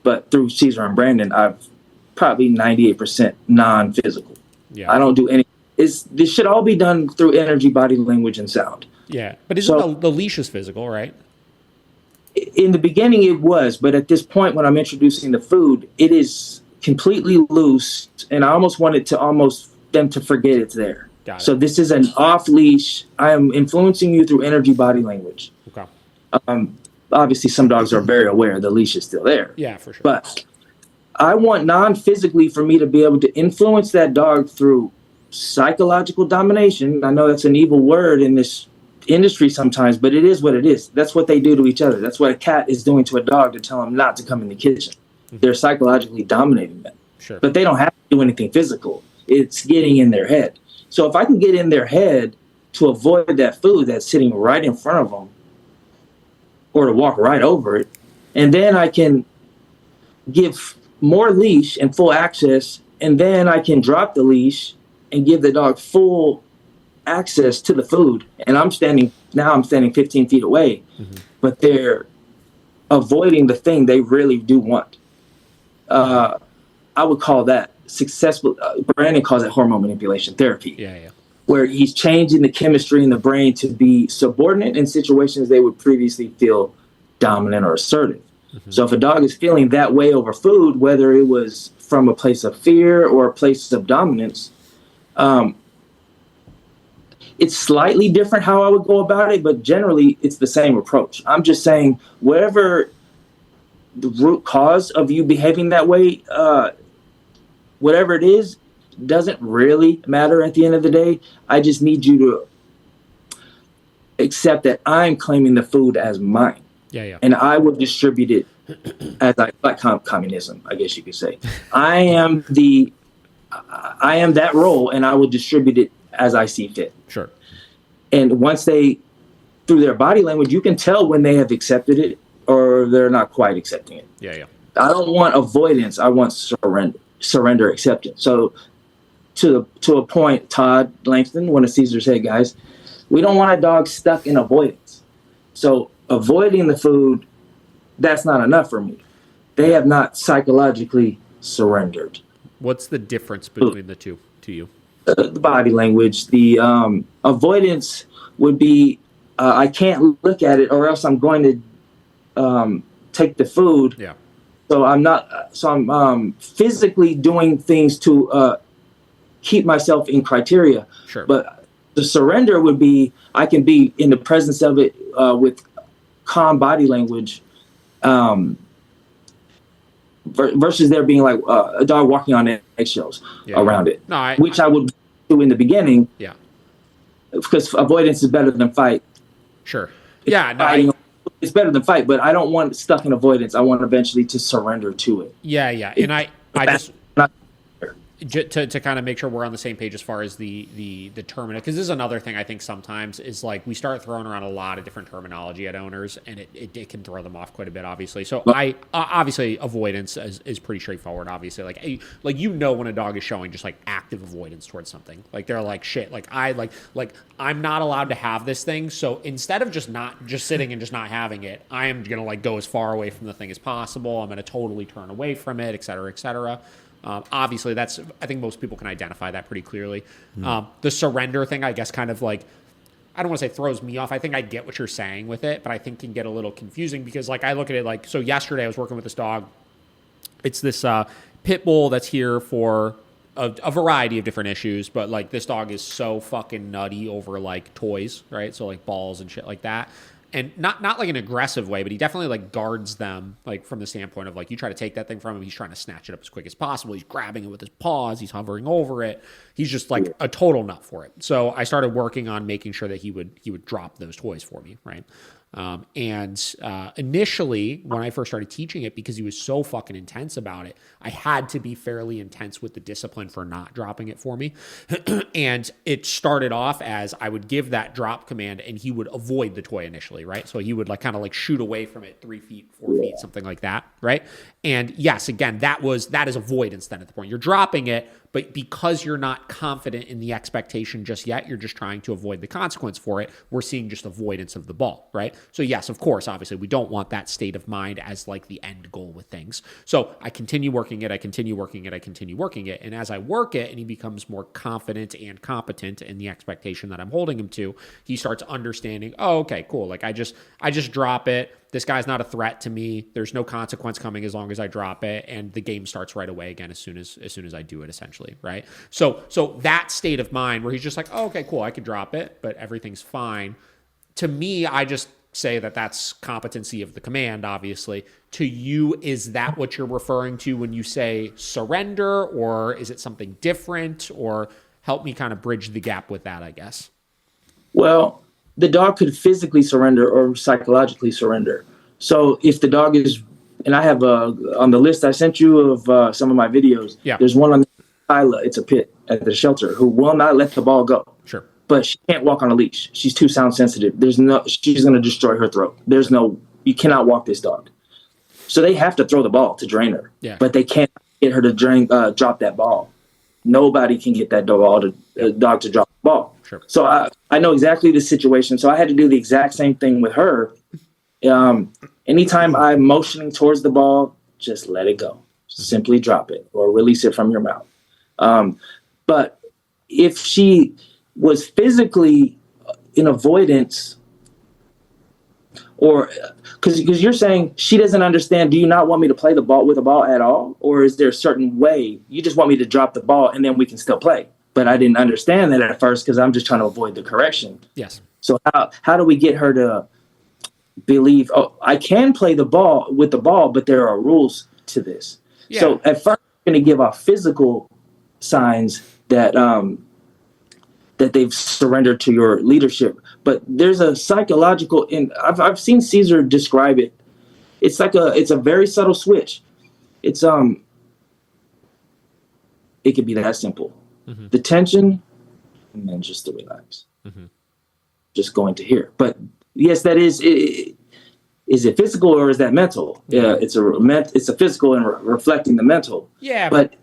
but through Cesar and Brandon, I've probably 98% non-physical. Yeah. I don't do any. This should all be done through energy, body language, and sound. Yeah, but isn't the leash is physical, right? In the beginning, it was, but at this point, when I'm introducing the food, it is completely loose, and I almost wanted them to forget it's there. Got it. So this is an off leash. I am influencing you through energy, body language. Okay. Obviously, some dogs are very aware the leash is still there. Yeah, for sure. But I want non-physically for me to be able to influence that dog through psychological domination. I know that's an evil word in this industry sometimes, but it is what it is. That's what they do to each other. That's what a cat is doing to a dog to tell him not to come in the kitchen. They're psychologically dominating them. Sure. But they don't have to do anything physical. It's getting in their head. So if I can get in their head to avoid that food that's sitting right in front of them or to walk right over it, and then I can give more leash and full access, and then I can drop the leash and give the dog full access to the food, and I'm standing 15 feet away, but they're avoiding the thing they really do want. I would call that successful. Brandon calls it hormone manipulation therapy. Yeah. Where he's changing the chemistry in the brain to be subordinate in situations they would previously feel dominant or assertive. So if a dog is feeling that way over food, whether it was from a place of fear or a place of dominance, it's slightly different how I would go about it, but generally it's the same approach. I'm just saying whatever the root cause of you behaving that way, whatever it is doesn't really matter at the end of the day. I just need you to accept that I'm claiming the food as mine. Yeah. And I will distribute it as like communism, I guess you could say. I am that role, and I will distribute it as I see fit. Sure. And once they, through their body language, you can tell when they have accepted it or they're not quite accepting it. Yeah. I don't want avoidance. I want surrender, acceptance. So to a point, Todd Langston, one of Cesar's head guys, we don't want a dog stuck in avoidance. So avoiding the food, that's not enough for me. They have not psychologically surrendered. What's the difference between the two to you? The body language. The avoidance would be, I can't look at it or else I'm going to take the food. Yeah. So I'm physically doing things to keep myself in criteria. Sure. But the surrender would be, I can be in the presence of it with calm body language, versus there being like a dog walking on eggshells around it. No, which I would do in the beginning. Yeah. Because avoidance is better than fight. Sure. Yeah. It's better than fight, but I don't want stuck in avoidance. I want eventually to surrender to it. Yeah. And I just to kind of make sure we're on the same page as far as the terminal, because this is another thing I think sometimes is like we start throwing around a lot of different terminology at owners, and it can throw them off quite a bit, obviously. So I obviously avoidance is pretty straightforward. Obviously, like when a dog is showing just like active avoidance towards something, like they're like shit, like I'm not allowed to have this thing, so instead of just sitting and just not having it, I am gonna like go as far away from the thing as possible. I'm gonna totally turn away from it, et cetera, et cetera. Obviously, I think most people can identify that pretty clearly. The surrender thing, I guess, kind of like, I don't want to say throws me off. I think I get what you're saying with it, but I think can get a little confusing because like I look at it like, so yesterday I was working with this dog. It's this pit bull that's here for a variety of different issues, but like this dog is so fucking nutty over like toys, right? So like balls and shit like that. And not like an aggressive way, but he definitely like guards them, like from the standpoint of like you try to take that thing from him, he's trying to snatch it up as quick as possible. He's grabbing it with his paws, he's hovering over it. He's just like a total nut for it. So I started working on making sure that he would drop those toys for me, right? Initially, when I first started teaching it, because he was so fucking intense about it, I had to be fairly intense with the discipline for not dropping it for me. And it started off as I would give that drop command and he would avoid the toy initially, right? So he would like kind of like shoot away from it 3 feet, 4 feet, something like that, right? And yes, again, that is avoidance then at the point. You're dropping it, but because you're not confident in the expectation just yet, you're just trying to avoid the consequence for it. We're seeing just avoidance of the ball, right? So yes, of course, obviously, we don't want that state of mind as like the end goal with things. So I continue working it. And as I work it and he becomes more confident and competent in the expectation that I'm holding him to, he starts understanding, oh, okay, cool. Like I just drop it. This guy's not a threat to me. There's no consequence coming as long as I drop it, and the game starts right away again as soon as I do it, essentially, right? So that state of mind where he's just like, oh, okay, cool, I can drop it, but everything's fine. To me, I just say that that's competency of the command, obviously. To you, is that what you're referring to when you say surrender, or is it something different? Or help me kind of bridge the gap with that, I guess. Well, the dog could physically surrender or psychologically surrender. So if the dog is, and I have on the list I sent you of some of my videos, there's one on Kyla, it's a pit at the shelter, who will not let the ball go. Sure. But she can't walk on a leash. She's too sound sensitive. She's going to destroy her throat. You cannot walk this dog. So they have to throw the ball to drain her. Yeah. But they can't get her to drop that ball. Nobody can get that dog to drop the ball. Sure. So I know exactly the situation. So I had to do the exact same thing with her. Anytime I'm motioning towards the ball, just let it go. Simply drop it or release it from your mouth. But if she was physically in avoidance, or because you're saying she doesn't understand, do you not want me to play the ball with the ball at all? Or is there a certain way you just want me to drop the ball and then we can still play? But I didn't understand that at first because I'm just trying to avoid the correction. Yes. So how do we get her to believe, oh, I can play the ball with the ball, but there are rules to this. Yeah. So at first, going to give off physical signs that that they've surrendered to your leadership. But there's a psychological, and I've seen Cesar describe it. It's a very subtle switch. It could be that simple. Mm-hmm. The tension, and then just to relax. Mm-hmm. Just going to here. But yes, that is it. Is it physical or is that mental? Yeah, it's a physical and reflecting the mental. Yeah, but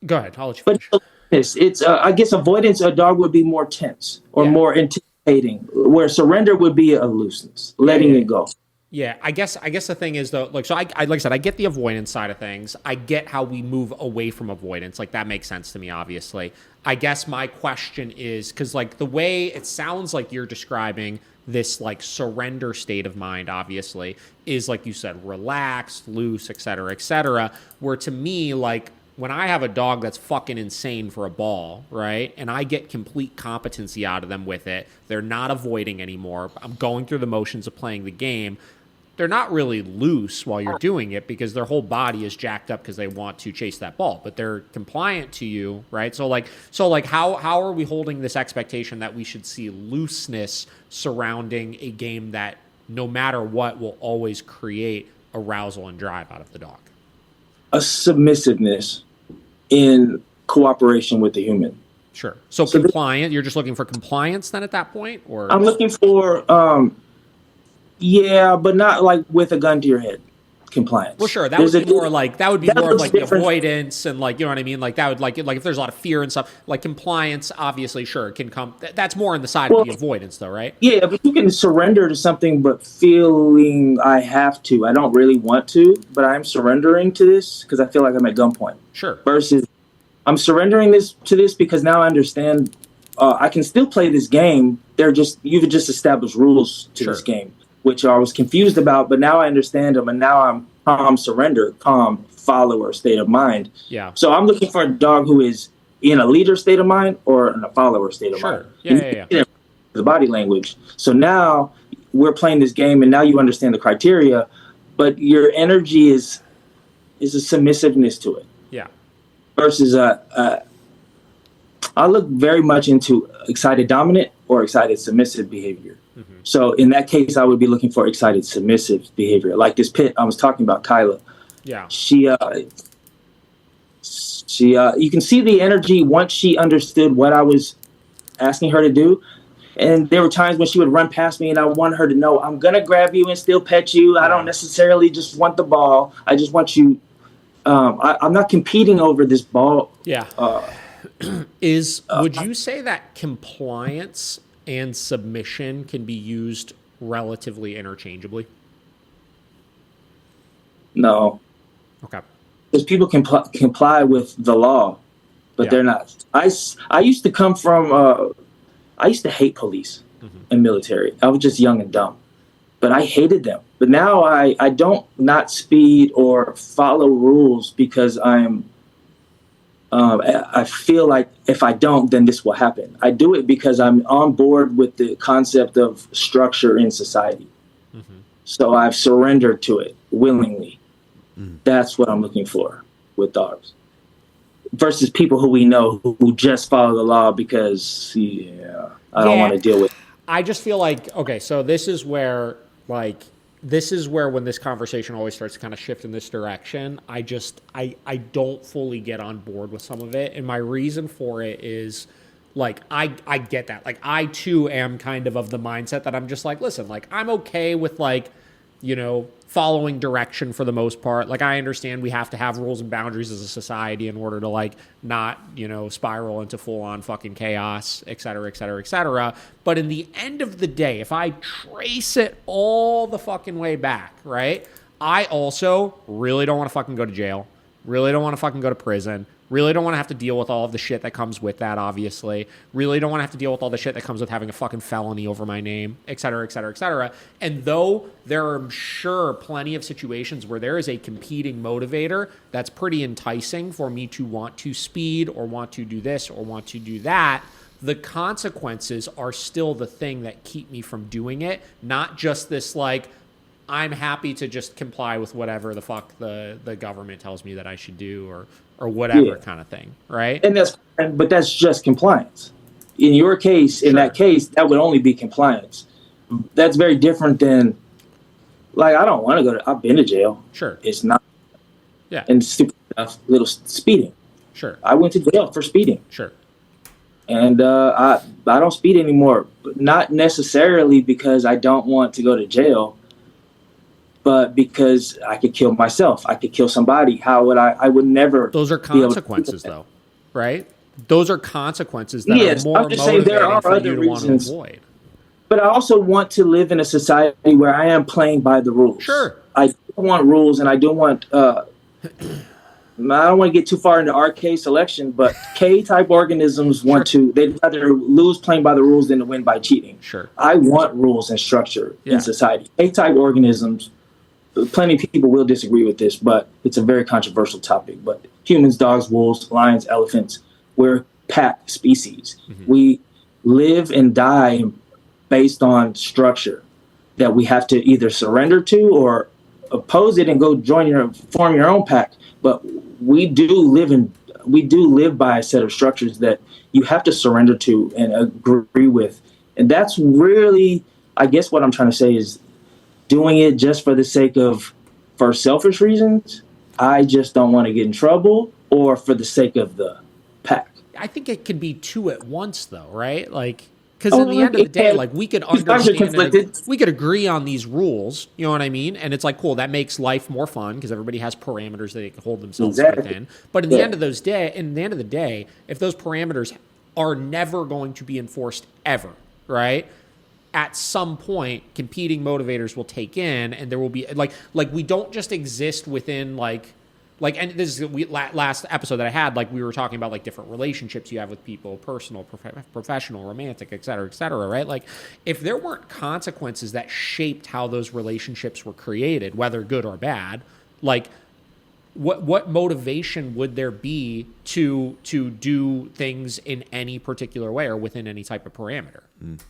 go ahead. I'll let you finish. But it's I guess avoidance. A dog would be more tense or more intimidating, where surrender would be a looseness, letting it go. Yeah, I guess the thing is though, like, so I like I said, I get the avoidance side of things. I get how we move away from avoidance. Like, that makes sense to me, obviously. I guess my question is, because like the way it sounds like you're describing this like surrender state of mind, obviously, is like you said, relaxed, loose, et cetera, where to me, like, when I have a dog that's fucking insane for a ball, right, and I get complete competency out of them with it, they're not avoiding anymore, I'm going through the motions of playing the game, they're not really loose while you're doing it because their whole body is jacked up because they want to chase that ball, but they're compliant to you, right? So how are we holding this expectation that we should see looseness surrounding a game that no matter what will always create arousal and drive out of the dog? A submissiveness in cooperation with the human. Sure. So compliant, you're just looking for compliance then at that point? Or I'm looking for yeah, but not like with a gun to your head compliance. Well, sure, that would be more like the avoidance and like, you know what I mean? Like that would like if there's a lot of fear and stuff, like compliance, obviously, sure, it can come. That's more on the side of the avoidance, though, right? Yeah, but you can surrender to something, but feeling I have to. I don't really want to, but I'm surrendering to this because I feel like I'm at gunpoint. Sure. Versus, I'm surrendering to this because now I understand I can still play this game. You've just established rules to this game, which I was confused about, but now I understand them, and now I'm calm surrender, calm follower state of mind. Yeah. So I'm looking for a dog who is in a leader state of mind or in a follower state of mind. Yeah. The body language. So now we're playing this game, and now you understand the criteria, but your energy is a submissiveness to it. Yeah. Versus I look very much into excited dominant or excited submissive behavior. Mm-hmm. So in that case, I would be looking for excited submissive behavior. Like this pit I was talking about, Kyla. Yeah. She you can see the energy once she understood what I was asking her to do. And there were times when she would run past me and I want her to know, I'm going to grab you and still pet you. I don't necessarily just want the ball. I just want you. I'm not competing over this ball. Yeah. Would you say that compliance and submission can be used relatively interchangeably? No. Okay. Because people can comply with the law, but they're not. I used to come from, I used to hate police and military. I was just young and dumb, but I hated them. But now I don't not speed or follow rules because I feel like if I don't, then this will happen. I do it because I'm on board with the concept of structure in society. Mm-hmm. So I've surrendered to it willingly. Mm. That's what I'm looking for with dogs. Versus people who we know who just follow the law because, I don't want to deal with it. I just feel like, okay, so this is where when this conversation always starts to kind of shift in this direction, I don't fully get on board with some of it. And my reason for it is, like, I get that. Like, I too am kind of the mindset that I'm just like, listen, like, I'm okay with, like, following direction for the most part. Like, I understand we have to have rules and boundaries as a society in order to, like, not, spiral into full-on fucking chaos, et cetera, et cetera, et cetera. But in the end of the day, if I trace it all the fucking way back, right, I also really don't want to fucking go to jail, really don't want to fucking go to prison, really don't want to have to deal with all of the shit that comes with that, obviously. Really don't want to have to deal with all the shit that comes with having a fucking felony over my name, et cetera, et cetera, et cetera. And though there are, I'm sure, plenty of situations where there is a competing motivator that's pretty enticing for me to want to speed or want to do this or want to do that, the consequences are still the thing that keep me from doing it, not just this, like, I'm happy to just comply with whatever the fuck the government tells me that I should do or whatever kind of thing, right? And but that's just compliance. In your case, in that case, that would only be compliance. That's very different than, like, I don't want to go to, I've been to jail. Sure. It's not. Yeah. And stupid stuff, little speeding. Sure. I went to jail for speeding. Sure. And I don't speed anymore, but not necessarily because I don't want to go to jail, but because I could kill myself. I could kill somebody. How would I would never. Those are consequences, though, right? Those are consequences that are more I'm just saying there are for other you to reasons. want to avoid. But I also want to live in a society where I am playing by the rules. Sure. I don't want rules, and I don't want. I don't want to get too far into RK selection, but K-type organisms want to. They'd rather lose playing by the rules than to win by cheating. Sure. I want rules and structure in society. K-type organisms. Plenty of people will disagree with this, but it's a very controversial topic. But humans, dogs, wolves, lions, elephants, we're pack species. Mm-hmm. We live and die based on structure that we have to either surrender to or oppose it and go form your own pack. But we do live by a set of structures that you have to surrender to and agree with. And that's really, I guess what I'm trying to say is, doing it just for the sake of, for selfish reasons, I just don't want to get in trouble, or for the sake of the pack. I think it could be two at once, though, right? Like, because in the end of the day, like, we could understand, we could agree on these rules, you know what I mean? And it's like, cool, that makes life more fun because everybody has parameters that they can hold themselves within. But in the end of the day, if those parameters are never going to be enforced ever, right? At some point, competing motivators will take in, and there will be like we don't just exist within and this is last episode that I had, like, we were talking about like different relationships you have with people, personal, professional, romantic, et cetera, right? Like, if there weren't consequences that shaped how those relationships were created, whether good or bad, like, what motivation would there be to do things in any particular way or within any type of parameter? Mm.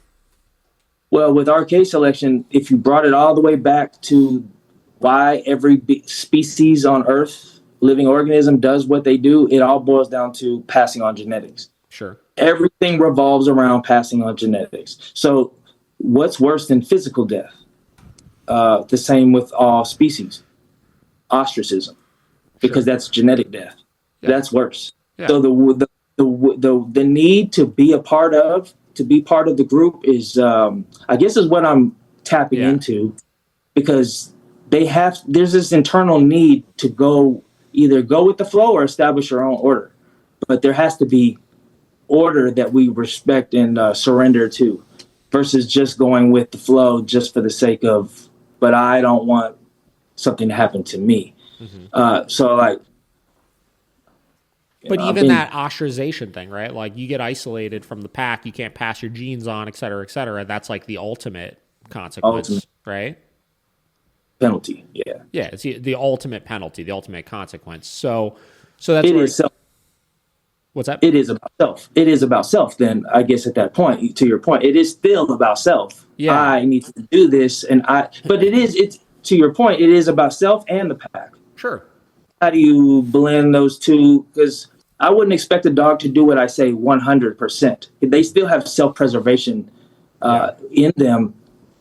Well, with RK selection, if you brought it all the way back to why every species on Earth, living organism, does what they do, it all boils down to passing on genetics. Sure. Everything revolves around passing on genetics. So what's worse than physical death? The same with all species. Ostracism, because that's genetic death. Yeah. That's worse. Yeah. So the need to be a part of, to be part of the group is, I guess, is what I'm tapping into, because there's this internal need to either go with the flow or establish your own order. But there has to be order that we respect and surrender to, versus just going with the flow just for the sake of, but I don't want something to happen to me. Mm-hmm. So like, but even that ostracization thing, right? Like, you get isolated from the pack, you can't pass your genes on, et cetera, et cetera. That's like the ultimate consequence, right? Penalty, yeah. Yeah, it's the ultimate penalty, the ultimate consequence. So that's what's that? It is about self. It is about self. Then I guess at that point, to your point, it is still about self. Yeah. I need to do this, but it's to your point, it is about self and the pack. Sure. How do you blend those two? Because I wouldn't expect a dog to do what I say 100%. They still have self-preservation in them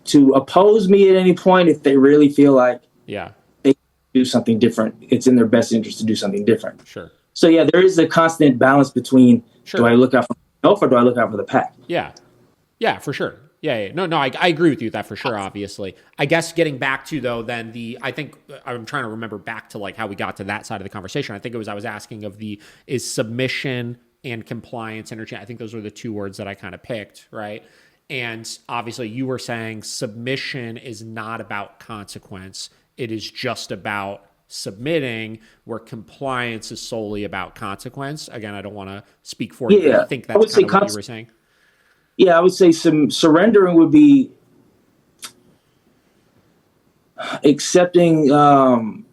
to oppose me at any point if they really feel like they can do something different. It's in their best interest to do something different. Sure. So, there is a constant balance between, do I look out for myself or do I look out for the pack? Yeah. Yeah, for sure. Yeah. No, I agree with you with that for sure, obviously. I guess getting back to, though, then I think I'm trying to remember back to like how we got to that side of the conversation. I think I was asking is submission and compliance interchange. I think those were the two words that I kind of picked, right? And obviously you were saying submission is not about consequence. It is just about submitting, where compliance is solely about consequence. Again, I don't want to speak for you, but I think that's kind of what you were saying. Yeah, I would say some surrendering would be accepting the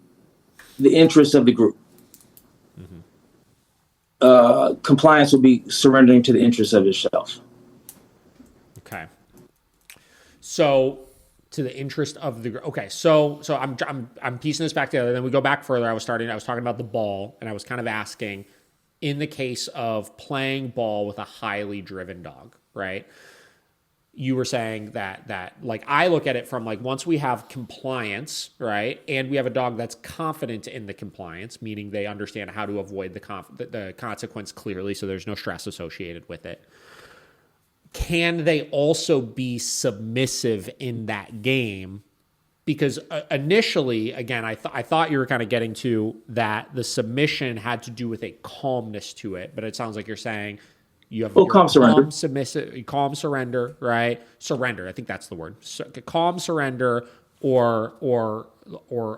interests of the group. Mm-hmm. Compliance would be surrendering to the interests of yourself. Okay. So to the interest of the okay. So I'm piecing this back together. Then we go back further. I was talking about the ball, and I was kind of asking, in the case of playing ball with a highly driven dog, right? You were saying that like I look at it from like once we have compliance, right, and we have a dog that's confident in the compliance, meaning they understand how to avoid the consequence clearly, so there's no stress associated with it. Can they also be submissive in that game? Because initially, again, I thought you were kind of getting to that the submission had to do with a calmness to it, but it sounds like you're saying you have calm surrender, submissive, calm surrender, right? Surrender, I think that's the word. Calm surrender or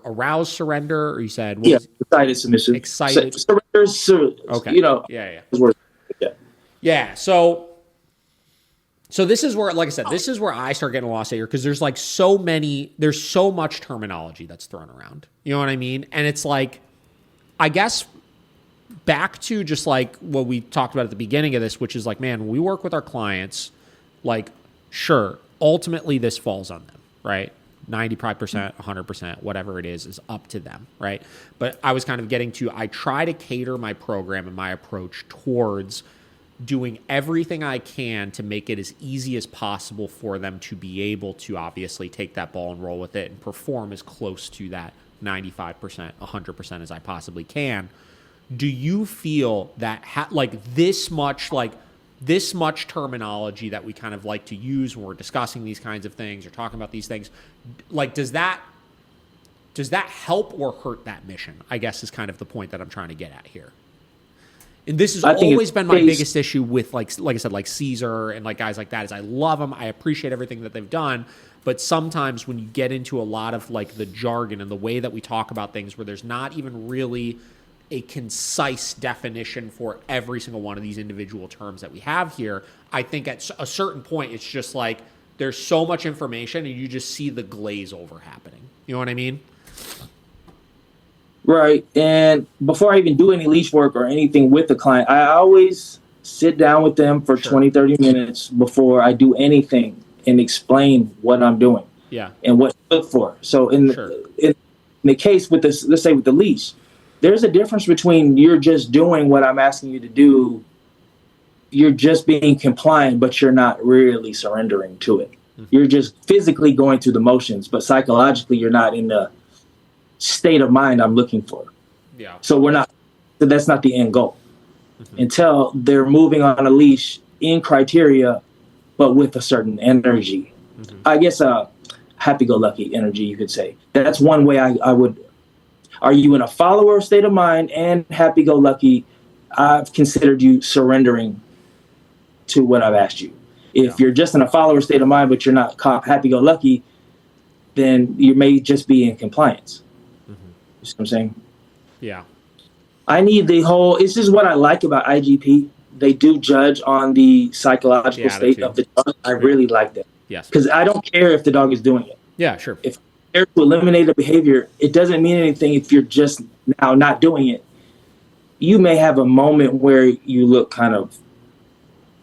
aroused surrender, or you said excited submission. Excited surrender. Okay. Yeah. So this is where, like I said, this is where I start getting lost here, because there's like there's so much terminology that's thrown around. You know what I mean? And it's like, I guess back to just like what we talked about at the beginning of this, which is like, man, when we work with our clients, like, sure, ultimately this falls on them, right? 95%, 100%, whatever it is up to them, right? But I was kind of getting to, I try to cater my program and my approach towards doing everything I can to make it as easy as possible for them to be able to obviously take that ball and roll with it and perform as close to that 95%, 100% as I possibly can. Do you feel that this much terminology that we kind of like to use when we're discussing these kinds of things or talking about these things, like does that help or hurt that mission? I guess is kind of the point that I'm trying to get at here. And this has always been my biggest issue with like I said, like Cesar and like guys like that, is I love them. I appreciate everything that they've done. But sometimes when you get into a lot of like the jargon and the way that we talk about things where there's not even really a concise definition for every single one of these individual terms that we have here, I think at a certain point, it's just like there's so much information and you just see the glaze over happening. You know what I mean? Right. And before I even do any leash work or anything with the client, I always sit down with them for 20, 30 minutes before I do anything and explain what I'm doing and what to look for. So in the case with this, let's say with the leash, there's a difference between you're just doing what I'm asking you to do. You're just being compliant, but you're not really surrendering to it. Mm-hmm. You're just physically going through the motions, but psychologically you're not in the state of mind I'm looking for. Yeah. So that's not the end goal until they're moving on a leash in criteria, but with a certain energy. Mm-hmm. I guess happy-go-lucky energy, you could say. That's one way I would. Are you in a follower state of mind and happy-go-lucky? I've considered you surrendering to what I've asked you. If you're just in a follower state of mind, but you're not happy-go-lucky, then you may just be in compliance. You see what I'm saying? Yeah. I need this is what I like about IGP. They do judge on the psychological state of the dog. I really like that. Yes. Because I don't care if the dog is doing it. Yeah, sure. If I care to eliminate a behavior, it doesn't mean anything if you're just now not doing it. You may have a moment where you look kind of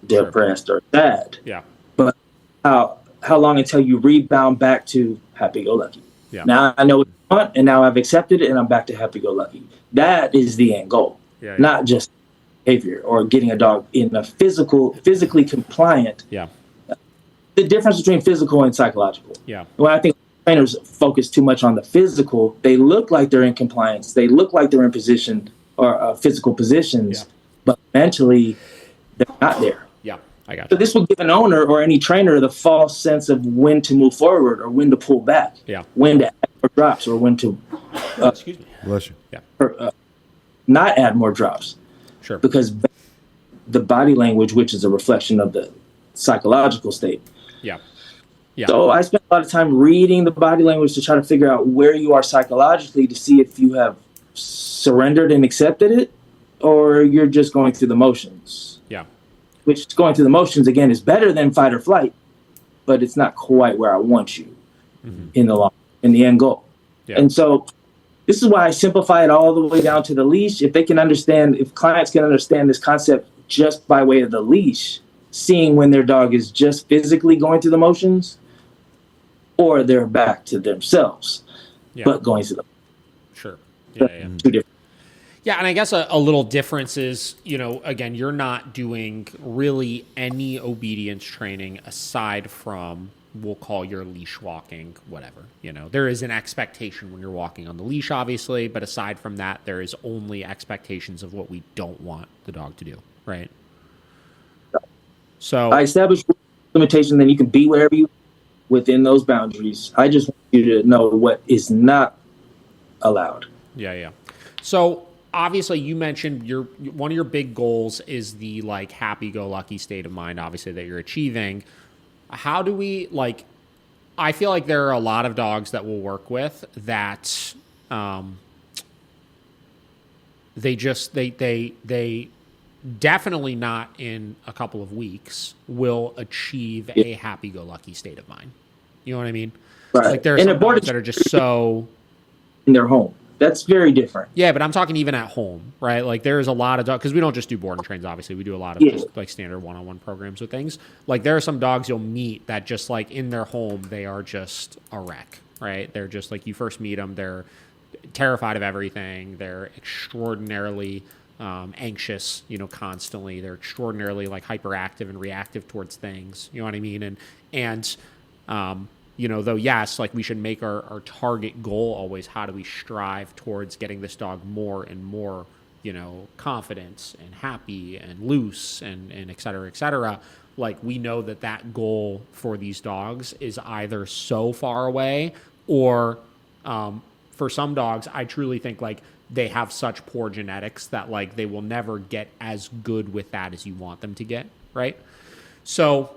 depressed or sad. Yeah. But how long until you rebound back to happy-go-lucky? Yeah. Now I know what I want, and now I've accepted it, and I'm back to happy-go-lucky. That is the end goal, not just behavior or getting a dog in a physically compliant. Yeah. The difference between physical and psychological. Yeah. When I think trainers focus too much on the physical, they look like they're in compliance. They look like they're in position or physical positions, but mentally they're not there. Yeah, I got you. So this will give an owner or any trainer the false sense of when to move forward or when to pull back. Yeah. When to add more drops or when to excuse me. Bless you. Yeah. Not add more drops. Sure. Because the body language, which is a reflection of the psychological state. Yeah. Yeah. So I spent a lot of time reading the body language to try to figure out where you are psychologically to see if you have surrendered and accepted it or you're just going through the motions. Yeah. Which going through the motions, again, is better than fight or flight, but it's not quite where I want you in the end goal. Yeah. And so this is why I simplify it all the way down to the leash. If clients can understand this concept just by way of the leash, seeing when their dog is just physically going through the motions, or they're back to themselves, Yeah. but going to the Sure. Yeah. two different. Yeah, and I guess a little difference is, again, you're not doing really any obedience training aside from, we'll call your leash walking, whatever. There is an expectation when you're walking on the leash, obviously, but aside from that, there is only expectations of what we don't want the dog to do, right? So I establish limitations, then you can be whatever you within those boundaries. I just want you to know what is not allowed. Yeah. So obviously, you mentioned one of your big goals is the happy-go-lucky state of mind, obviously, that you're achieving. How do we I feel like there are a lot of dogs that we'll work with that they definitely not in a couple of weeks will achieve a happy-go-lucky state of mind. You know what I mean? Right. There are some dogs that are just so in their home. That's very different. Yeah, but I'm talking even at home, right? There's a lot of dogs, because we don't just do board and trains, obviously. We do a lot of just standard one-on-one programs with things. There are some dogs you'll meet that just in their home, they are just a wreck, right? They're just you first meet them, they're terrified of everything. They're extraordinarily anxious, constantly. They're extraordinarily hyperactive and reactive towards things. You know what I mean? And though, yes, we should make our target goal always, how do we strive towards getting this dog more and more, confident and happy and loose and et cetera, et cetera. We know that goal for these dogs is either so far away or for some dogs, I truly think they have such poor genetics that they will never get as good with that as you want them to get, right? So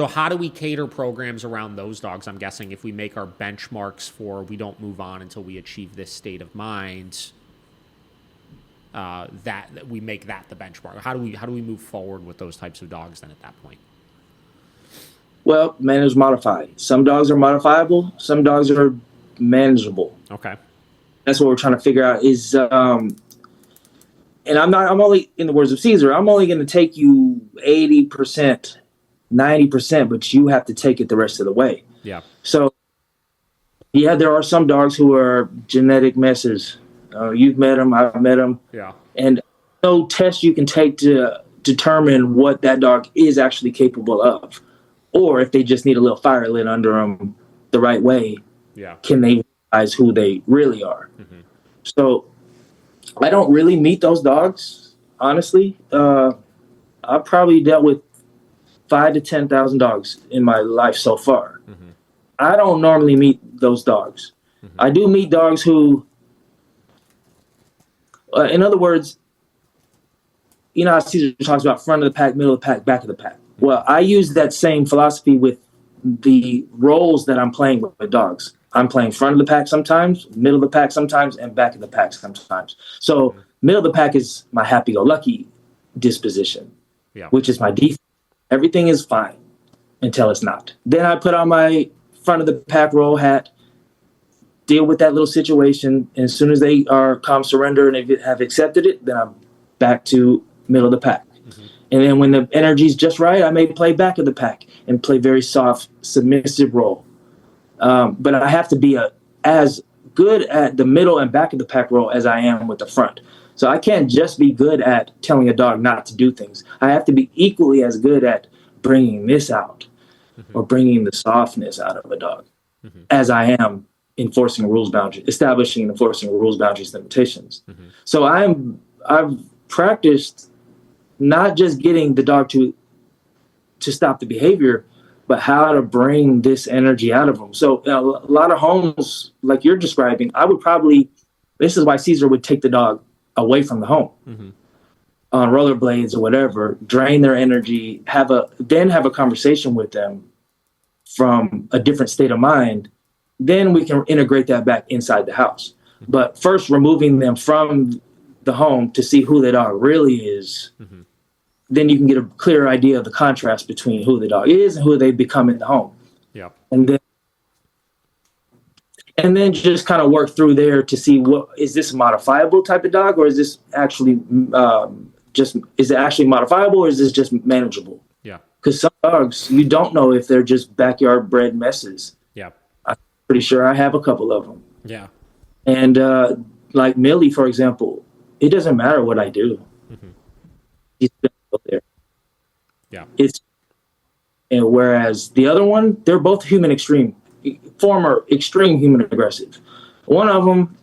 how do we cater programs around those dogs? I'm guessing if we make our benchmarks for we don't move on until we achieve this state of mind, that we make that the benchmark. How do we move forward with those types of dogs then at that point? Well, manage modified. Some dogs are modifiable. Some dogs are manageable. Okay. That's what we're trying to figure out is, and I'm only, in the words of Cesar, I'm only going to take you 80%, 90%, but you have to take it the rest of the way. Yeah. So, yeah, there are some dogs who are genetic messes. You've met them, I've met them. Yeah. And no test you can take to determine what that dog is actually capable of. Or if they just need a little fire lit under them the right way, can they realize who they really are? Mm-hmm. So I don't really meet those dogs, honestly. I've probably dealt with 5,000 to 10,000 dogs in my life so far. Mm-hmm. I don't normally meet those dogs. Mm-hmm. I do meet dogs who, in other words, how Cesar talks about front of the pack, middle of the pack, back of the pack. Mm-hmm. Well, I use that same philosophy with the roles that I'm playing with dogs. I'm playing front of the pack sometimes, middle of the pack sometimes, and back of the pack sometimes. So middle of the pack is my happy-go-lucky disposition, which is my default. Everything is fine until it's not. Then I put on my front of the pack role hat, deal with that little situation, and as soon as they are calm, surrender, and have accepted it, then I'm back to middle of the pack. Mm-hmm. And then when the energy's just right, I may play back of the pack and play very soft, submissive role. But I have to be as good at the middle and back of the pack role as I am with the front. So I can't just be good at telling a dog not to do things. I have to be equally as good at bringing this out or bringing the softness out of a dog as I am enforcing rules boundaries, establishing and enforcing rules, boundaries, limitations. So I've practiced not just getting the dog to stop the behavior, but how to bring this energy out of them. So a lot of homes, like you're describing, this is why Cesar would take the dog away from the home on rollerblades or whatever, drain their energy, then have a conversation with them from a different state of mind. Then we can integrate that back inside the house. But first removing them from the home to see who the dog really is, then you can get a clear idea of the contrast between who the dog is and who they become in the home. Yeah. And then just kind of work through there to see is this a modifiable type of dog, or is this actually is it actually modifiable, or is this just manageable? Yeah. Because some dogs, you don't know if they're just backyard bred messes. Yeah. I'm pretty sure I have a couple of them. Yeah. And like Millie, for example, it doesn't matter what I do. Mm-hmm. He's going to go there. Yeah. And whereas the other one, they're both former extreme human aggressive. One of them,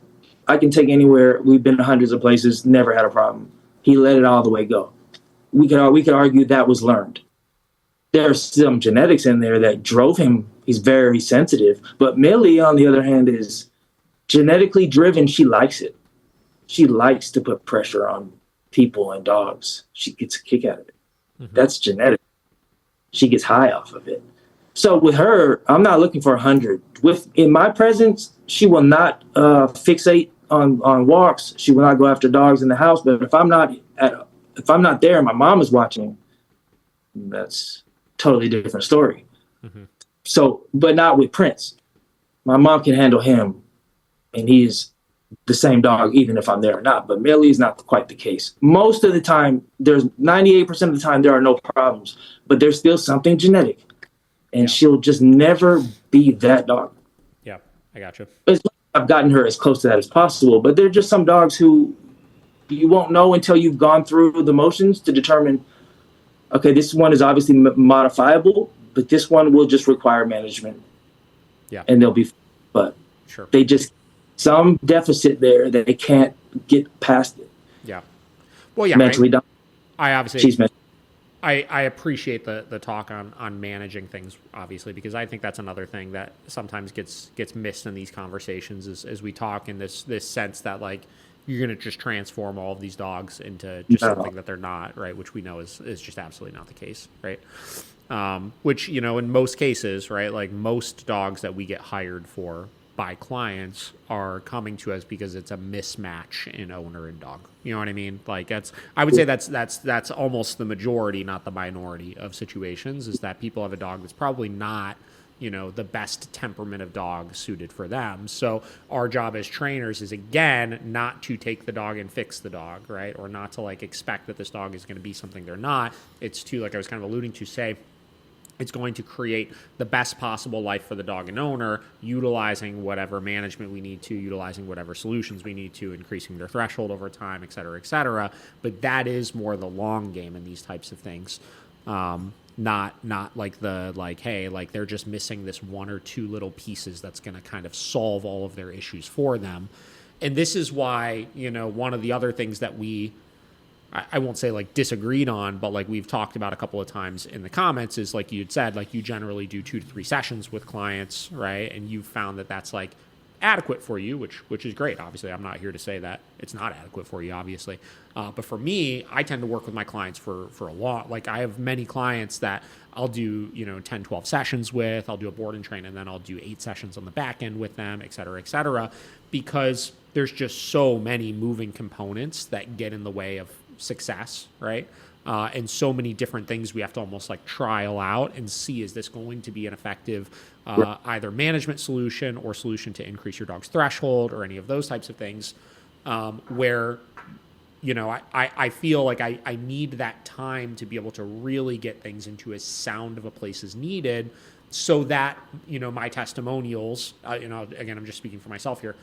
I can take anywhere. We've been to hundreds of places, never had a problem. He let it all the way go. We could argue that was learned. There's some genetics in there that drove him. He's very sensitive. But Millie, on the other hand, is genetically driven. She likes it. She likes to put pressure on people and dogs. She gets a kick out of it. Mm-hmm. That's genetic. She gets high off of it. So with her, I'm not looking for 100. In my presence, she will not fixate on walks. She will not go after dogs in the house. But if I'm not there and my mom is watching, that's a totally different story. Mm-hmm. So, but not with Prince. My mom can handle him, and he's the same dog even if I'm there or not. But Millie is not quite the case. Most of the time, there's 98% of the time there are no problems, but there's still something genetic, and she'll just never be that dog. Yeah, I gotcha. I've gotten her as close to that as possible, but there are just some dogs who you won't know until you've gone through the motions to determine, okay, this one is obviously modifiable, but this one will just require management. Yeah. And they'll be, but sure. They just, some deficit there that they can't get past it. Yeah. Well, yeah. Mentally done. I obviously, she's mentally. I appreciate the talk on managing things, obviously, because I think that's another thing that sometimes gets missed in these conversations as we talk in this sense that, like, you're going to just transform all of these dogs into just something that they're not, right? Which we know is just absolutely not the case, right? Which, you know, in most cases, right, like most dogs that we get hired for by clients are coming to us because it's a mismatch in owner and dog. You know what I mean? Like I would say that's almost the majority, not the minority of situations, is that people have a dog that's probably not, you know, the best temperament of dog suited for them. So our job as trainers is, again, not to take the dog and fix the dog, right? Or not to like expect that this dog is going to be something they're not. It's to, like I was kind of alluding to, say, it's going to create the best possible life for the dog and owner, utilizing whatever management we need to, utilizing whatever solutions we need to, increasing their threshold over time, et cetera, et cetera. But that is more the long game in these types of things. Not like hey, like they're just missing this one or two little pieces that's going to kind of solve all of their issues for them. And this is why, you know, one of the other things that I won't say like disagreed on, but like we've talked about a couple of times in the comments is, like you'd said, like you generally do 2 to 3 sessions with clients, right? And you've found that that's like adequate for you, which is great. Obviously, I'm not here to say that it's not adequate for you, obviously. But for me, I tend to work with my clients for a lot. Like I have many clients that I'll do, you know, 10, 12 sessions with, I'll do a board and train, and then I'll do 8 sessions on the back end with them, et cetera, because there's just so many moving components that get in the way of success, right? And so many different things we have to almost like trial out and see, is this going to be an effective either management solution or solution to increase your dog's threshold or any of those types of things, where, you know, I feel like I need that time to be able to really get things into as sound of a place as needed, so that, you know, my testimonials, you know, again, I'm just speaking for myself here,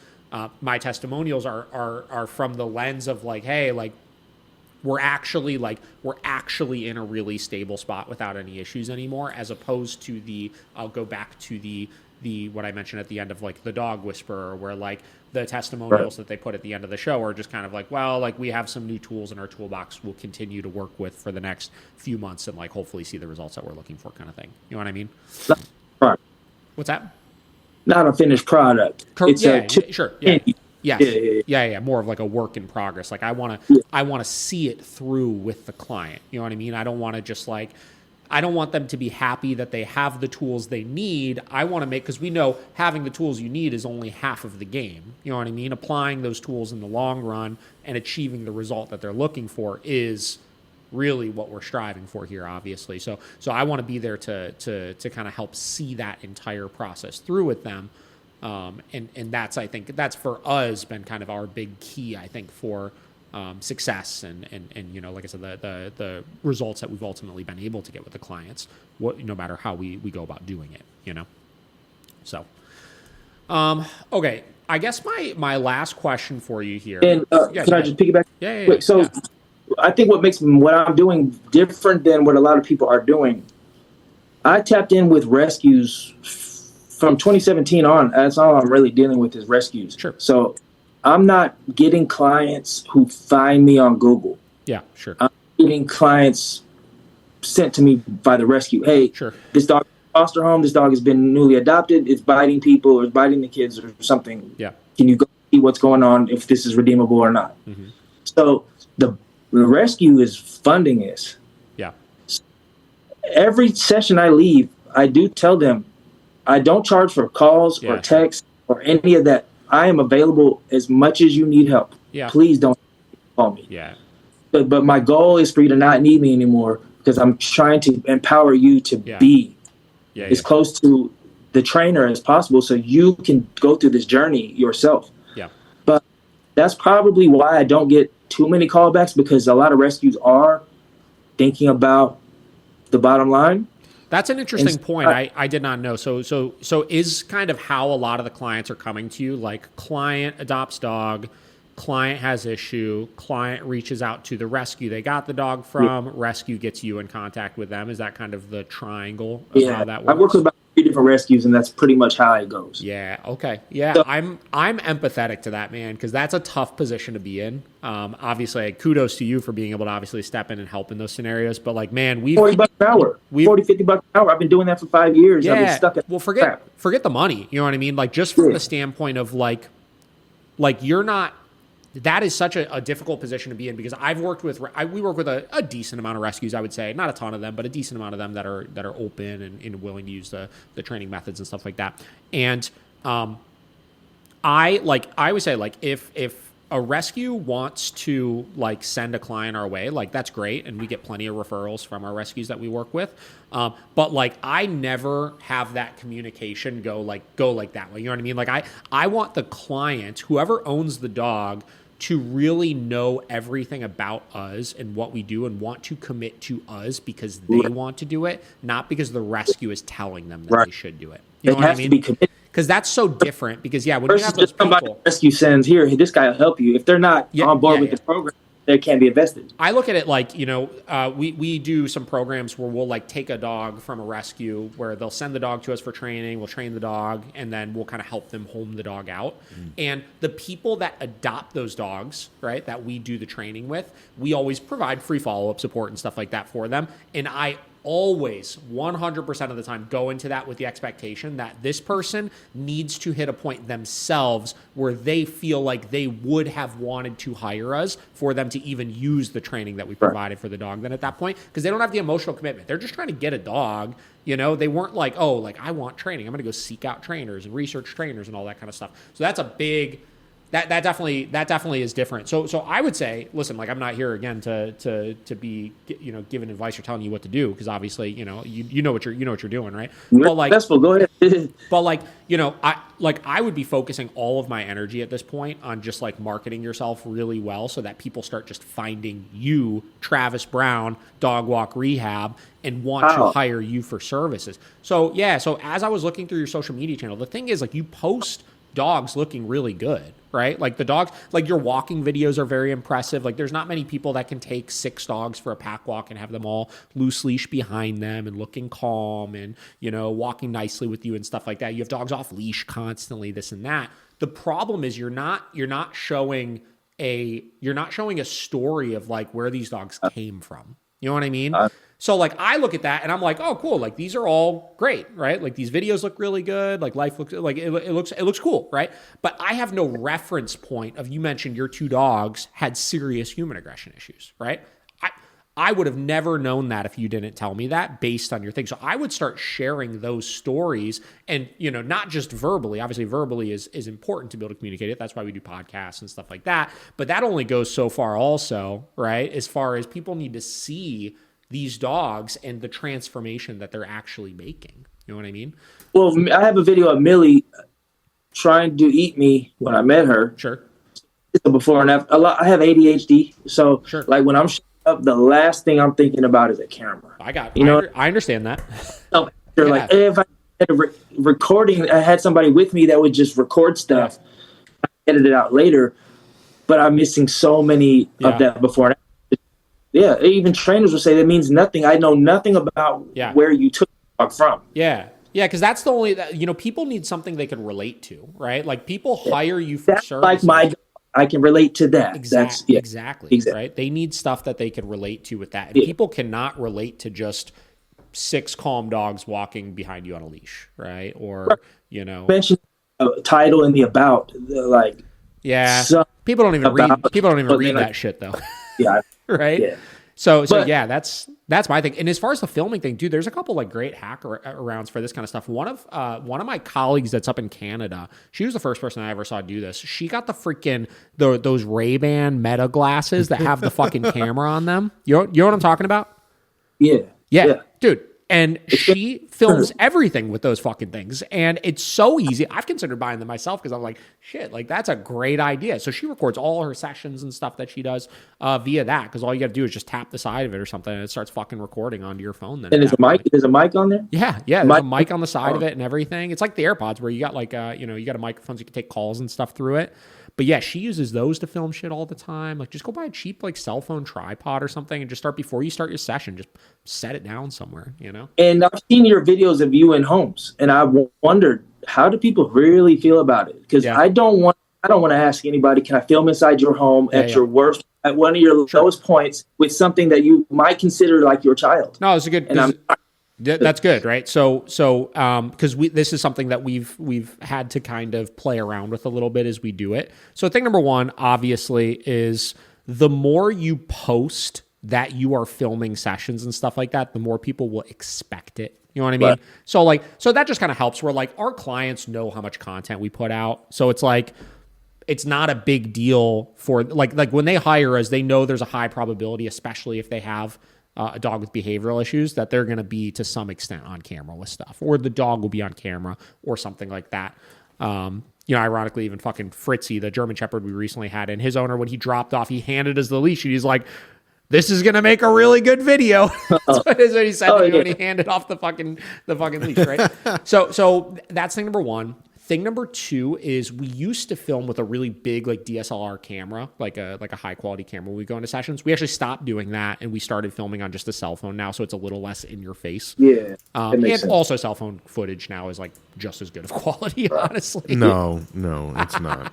my testimonials are from the lens of like, hey, like, we're actually in a really stable spot without any issues anymore, as opposed to I'll go back to the what I mentioned at the end of like the dog whisperer, where like the testimonials that they put at the end of the show are just kind of like, well, like we have some new tools in our toolbox we'll continue to work with for the next few months and like hopefully see the results that we're looking for, kind of thing. You know what I mean? Right. What's that? Not a finished product. Sure. Yeah. More of like a work in progress. Like I want to see it through with the client. You know what I mean? I don't want to just like, I don't want them to be happy that they have the tools they need. I want to because we know having the tools you need is only half of the game. You know what I mean? Applying those tools in the long run and achieving the result that they're looking for is really what we're striving for here, obviously. So I want to be there to kind of help see that entire process through with them. And that's, I think that's for us been kind of our big key, I think, for success and like I said, the results that we've ultimately been able to get with the clients, no matter how we go about doing it, So, okay, I guess my last question for you here. And can I just piggyback? Yeah. Quick? So I think what makes what I'm doing different than what a lot of people are doing, I tapped in with rescues from 2017 on. That's all I'm really dealing with is rescues. Sure. So I'm not getting clients who find me on Google. Yeah, sure. I'm getting clients sent to me by the rescue. Hey, sure. This dog foster home. This dog has been newly adopted. It's biting people or biting the kids or something. Yeah. Can you go see what's going on, if this is redeemable or not? Mm-hmm. So the rescue is funding this. Yeah. Every session I leave, I do tell them I don't charge for calls or texts or any of that. I am available as much as you need help. Yeah. Please don't call me. Yeah. But my goal is for you to not need me anymore, because I'm trying to empower you to be as close to the trainer as possible so you can go through this journey yourself. Yeah. But that's probably why I don't get too many callbacks, because a lot of rescues are thinking about the bottom line. That's an interesting point. I did not know. So is kind of how a lot of the clients are coming to you, like client adopts dog, client has issue, client reaches out to the rescue they got the dog from, rescue gets you in contact with them. Is that kind of the triangle of how that works? I work with about 3 different rescues, and that's pretty much how it goes. Yeah. Okay. Yeah. So, I'm empathetic to that, man, because that's a tough position to be in. Obviously, kudos to you for being able to obviously step in and help in those scenarios. But like, man, $40 an hour, $50 an hour. I've been doing that for 5 years. Yeah. I've been stuck at forget the money. You know what I mean? Like, just from the standpoint of like you're not. That is such a difficult position to be in, because we work with a decent amount of rescues, I would say, not a ton of them, but a decent amount of them that are open and willing to use the training methods and stuff like that. And I would say, like, if a rescue wants to like send a client our way, like, that's great, and we get plenty of referrals from our rescues that we work with. But like, I never have that communication go like that way. You know what I mean? Like, I want the client, whoever owns the dog, to really know everything about us and what we do and want to commit to us because they want to do it, not because the rescue is telling them that they should do it. You know what I mean? Because that's so different. Because when you have those people, rescue sends here, this guy will help you. If they're not on board with the program, they can't be invested. I look at it like, we do some programs where we'll like take a dog from a rescue where they'll send the dog to us for training. We'll train the dog, and then we'll kind of help them home the dog out. And the people that adopt those dogs, right, that we do the training with, we always provide free follow-up support and stuff like that for them. And I always 100% of the time go into that with the expectation that this person needs to hit a point themselves where they feel like they would have wanted to hire us for them to even use the training that we provided for the dog. Then at that point, because they don't have the emotional commitment, they're just trying to get a dog. They weren't like, oh, like, I want training, I'm going to go seek out trainers and research trainers and all that kind of stuff. So that's a big that definitely is different. So I would say, listen, like, I'm not here again to be giving advice or telling you what to do, because obviously you know what you're doing, right? But like, successful. Go ahead. But I would be focusing all of my energy at this point on just like marketing yourself really well, so that people start just finding you, Travis Brown, Dog Walk Rehab, and want to hire you for services. So as I was looking through your social media channel, the thing is, like, you post dogs looking really good, right? Like, the dogs, like, your walking videos are very impressive. Like, there's not many people that can take 6 dogs for a pack walk and have them all loose leash behind them and looking calm and, walking nicely with you and stuff like that. You have dogs off leash constantly, this and that. The problem is you're not showing a story of like where these dogs came from. You know what I mean? So like, I look at that and I'm like, oh, cool. Like, these are all great, right? Like, these videos look really good. Like, life looks like it looks cool, right? But I have no reference point of, you mentioned your 2 dogs had serious human aggression issues, right? I would have never known that if you didn't tell me that based on your thing. So I would start sharing those stories, and, not just verbally. Obviously, verbally is important to be able to communicate it. That's why we do podcasts and stuff like that. But that only goes so far also, right? As far as people need to see these dogs and the transformation that they're actually making. You know what I mean? Well, I have a video of Millie trying to eat me when I met her. Sure. it's a before and after. I have ADHD, so Sure. like when I'm showing up, the last thing I'm thinking about is a camera. I understand that. So they're like, if I had a recording, I had somebody with me that would just record stuff, edit it out later, but I'm missing so many of that before and after. Yeah, even trainers will say that means nothing. I know nothing about where you took the dog from. Yeah. Yeah, because that's the only, people need something they can relate to, right? Like people hire you for services. Like I can relate to that. Exactly. Right? They need stuff that they can relate to with that. And people cannot relate to just 6 calm dogs walking behind you on a leash, right? Or, mention a title in the about, like. Yeah. People don't even read that shit though. Yeah. Right? Yeah. So that's my thing. And as far as the filming thing, dude, there's a couple like great hack arounds for this kind of stuff. One of my colleagues that's up in Canada, she was the first person I ever saw do this. She got the freaking those Ray-Ban Meta glasses that have the fucking camera on them. You know what I'm talking about? Yeah. Dude. And she films everything with those fucking things. And it's so easy. I've considered buying them myself because I'm like, shit, like that's a great idea. So she records all her sessions and stuff that she does via that. Because all you got to do is just tap the side of it or something and it starts fucking recording onto your phone. Then and there's a mic on there? Yeah. There's a mic on the side of it and everything. It's like the AirPods where you got like, you got a microphone so you can take calls and stuff through it. But yeah, she uses those to film shit all the time. Like just go buy a cheap like cell phone tripod or something and just before you start your session, just set it down somewhere, And I've seen your videos of you in homes and I wondered, how do people really feel about it? Because I don't want to ask anybody, can I film inside your home at your worst, at one of your lowest points with something that you might consider like your child? No, it's a good. That's good, right? So, because this is something that we've had to kind of play around with a little bit as we do it. So, thing number one, obviously, is the more you post that you are filming sessions and stuff like that, the more people will expect it. You know what I mean? Right. So that just kind of helps. Where like our clients know how much content we put out, so it's like it's not a big deal for like when they hire us, they know there's a high probability, especially if they have a dog with behavioral issues, that they're going to be to some extent on camera with stuff, or the dog will be on camera or something like that. Ironically, even fucking Fritzy, the German Shepherd we recently had, and his owner, when he dropped off, he handed us the leash and he's like, "This is going to make a really good video." That's what he said to me when he handed off the fucking leash, right? So that's thing number one. Thing number two is we used to film with a really big like DSLR camera, like a high quality camera when we go into sessions. We actually stopped doing that and we started filming on just a cell phone now, so it's a little less in your face. Yeah. And sense. Also cell phone footage now is like just as good of quality, honestly. No, it's not.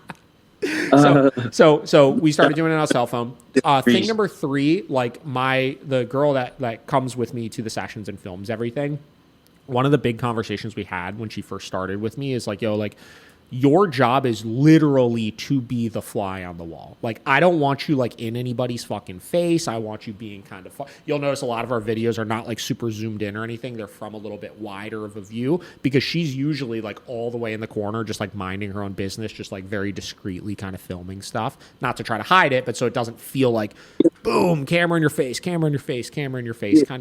So we started doing it on a cell phone. Thing number three, like the girl that comes with me to the sessions and films everything. One of the big conversations we had when she first started with me is like, your job is literally to be the fly on the wall. Like, I don't want you like in anybody's fucking face. I want you being kind of you'll notice a lot of our videos are not like super zoomed in or anything. They're from a little bit wider of a view because she's usually like all the way in the corner, just like minding her own business, just like very discreetly kind of filming stuff, not to try to hide it, but so it doesn't feel like boom, camera in your face kind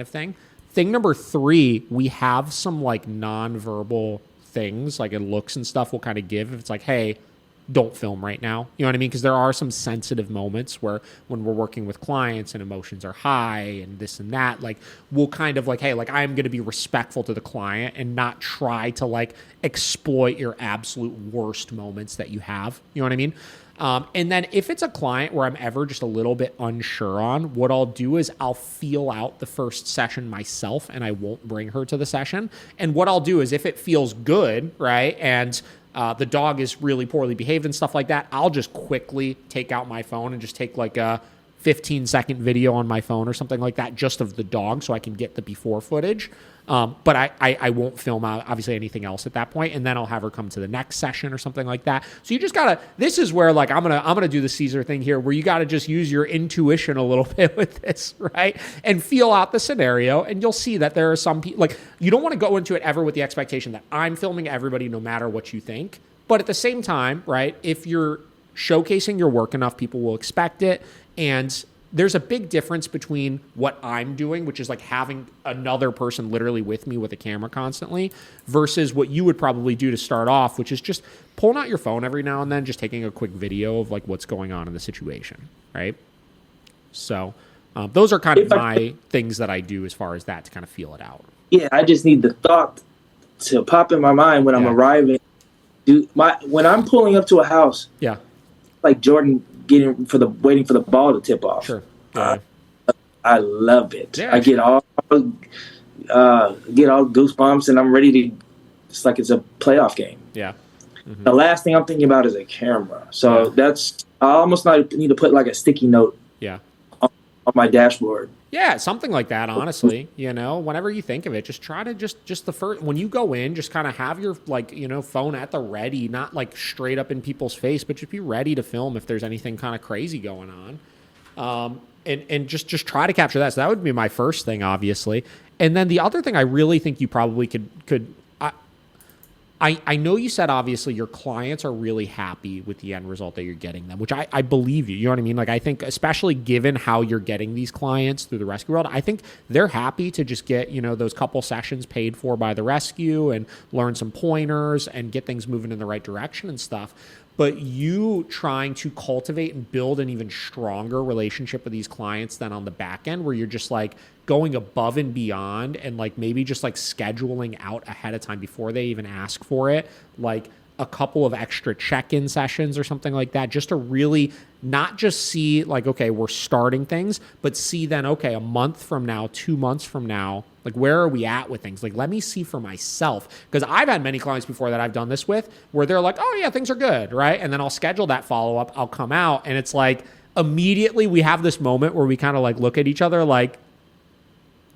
of thing. Thing number three, we have some like nonverbal things, like looks and stuff we'll kind of give if it's like, hey, don't film right now. You know what I mean? Because there are some sensitive moments where when we're working with clients and emotions are high and this and that, like we'll kind of like, hey, like I'm going to be respectful to the client and not try to like exploit your absolute worst moments that you have. You know what I mean? And then if it's a client where I'm ever just a little bit unsure on, what I'll do is I'll feel out the first session myself and I won't bring her to the session. And what I'll do is if it feels good, right, and the dog is really poorly behaved and stuff like that, I'll just quickly take out my phone and just take like a 15-second video on my phone or something like that just of the dog so I can get the before footage. But I won't film obviously anything else at that point, and then I'll have her come to the next session or something like that. So you just gotta. This is where like I'm gonna do the Cesar thing here, where you gotta just use your intuition a little bit with this, right? And feel out the scenario, and you'll see that there are some people like you don't want to go into it ever with the expectation that I'm filming everybody no matter what you think. But at the same time, right? If you're showcasing your work enough, people will expect it. And there's a big difference between what I'm doing, which is like having another person literally with me with a camera constantly, versus what you would probably do to start off, which is just pulling out your phone every now and then, just taking a quick video of like what's going on in the situation, right? So those are kind of my things that I do as far as that, to kind of feel it out. Yeah, I just need the thought to pop in my mind when I'm arriving. When I'm pulling up to a house, like Jordan waiting for the ball to tip off. Sure. I love it. Yeah, I get all goosebumps, and I'm ready to. It's like it's a playoff game. Yeah. Mm-hmm. The last thing I'm thinking about is a camera. So I almost need to put like a sticky note. Yeah. On my dashboard. Yeah, something like that, honestly. You know, whenever you think of it, just try to just the first, when you go in, just kind of have your, like, you know, phone at the ready, not like straight up in people's face, but just be ready to film if there's anything kind of crazy going on. And just try to capture that. So that would be my first thing, obviously. And then the other thing I really think you probably could I know you said, obviously, your clients are really happy with the end result that you're getting them, which I believe you. You know what I mean? Like, I think, especially given how you're getting these clients through the rescue world, I think they're happy to just get, you know, those couple sessions paid for by the rescue and learn some pointers and get things moving in the right direction and stuff. But you trying to cultivate and build an even stronger relationship with these clients than on the back end, where you're just like going above and beyond, and like maybe just like scheduling out ahead of time before they even ask for it, like a couple of extra check-in sessions or something like that, just to really not just see like, okay, we're starting things, but see then, okay, a month from now, 2 months from now, like, where are we at with things? Like, let me see for myself. Because I've had many clients before that I've done this with where they're like, oh yeah, things are good, right? And then I'll schedule that follow-up, I'll come out, and it's like immediately we have this moment where we kind of like look at each other like,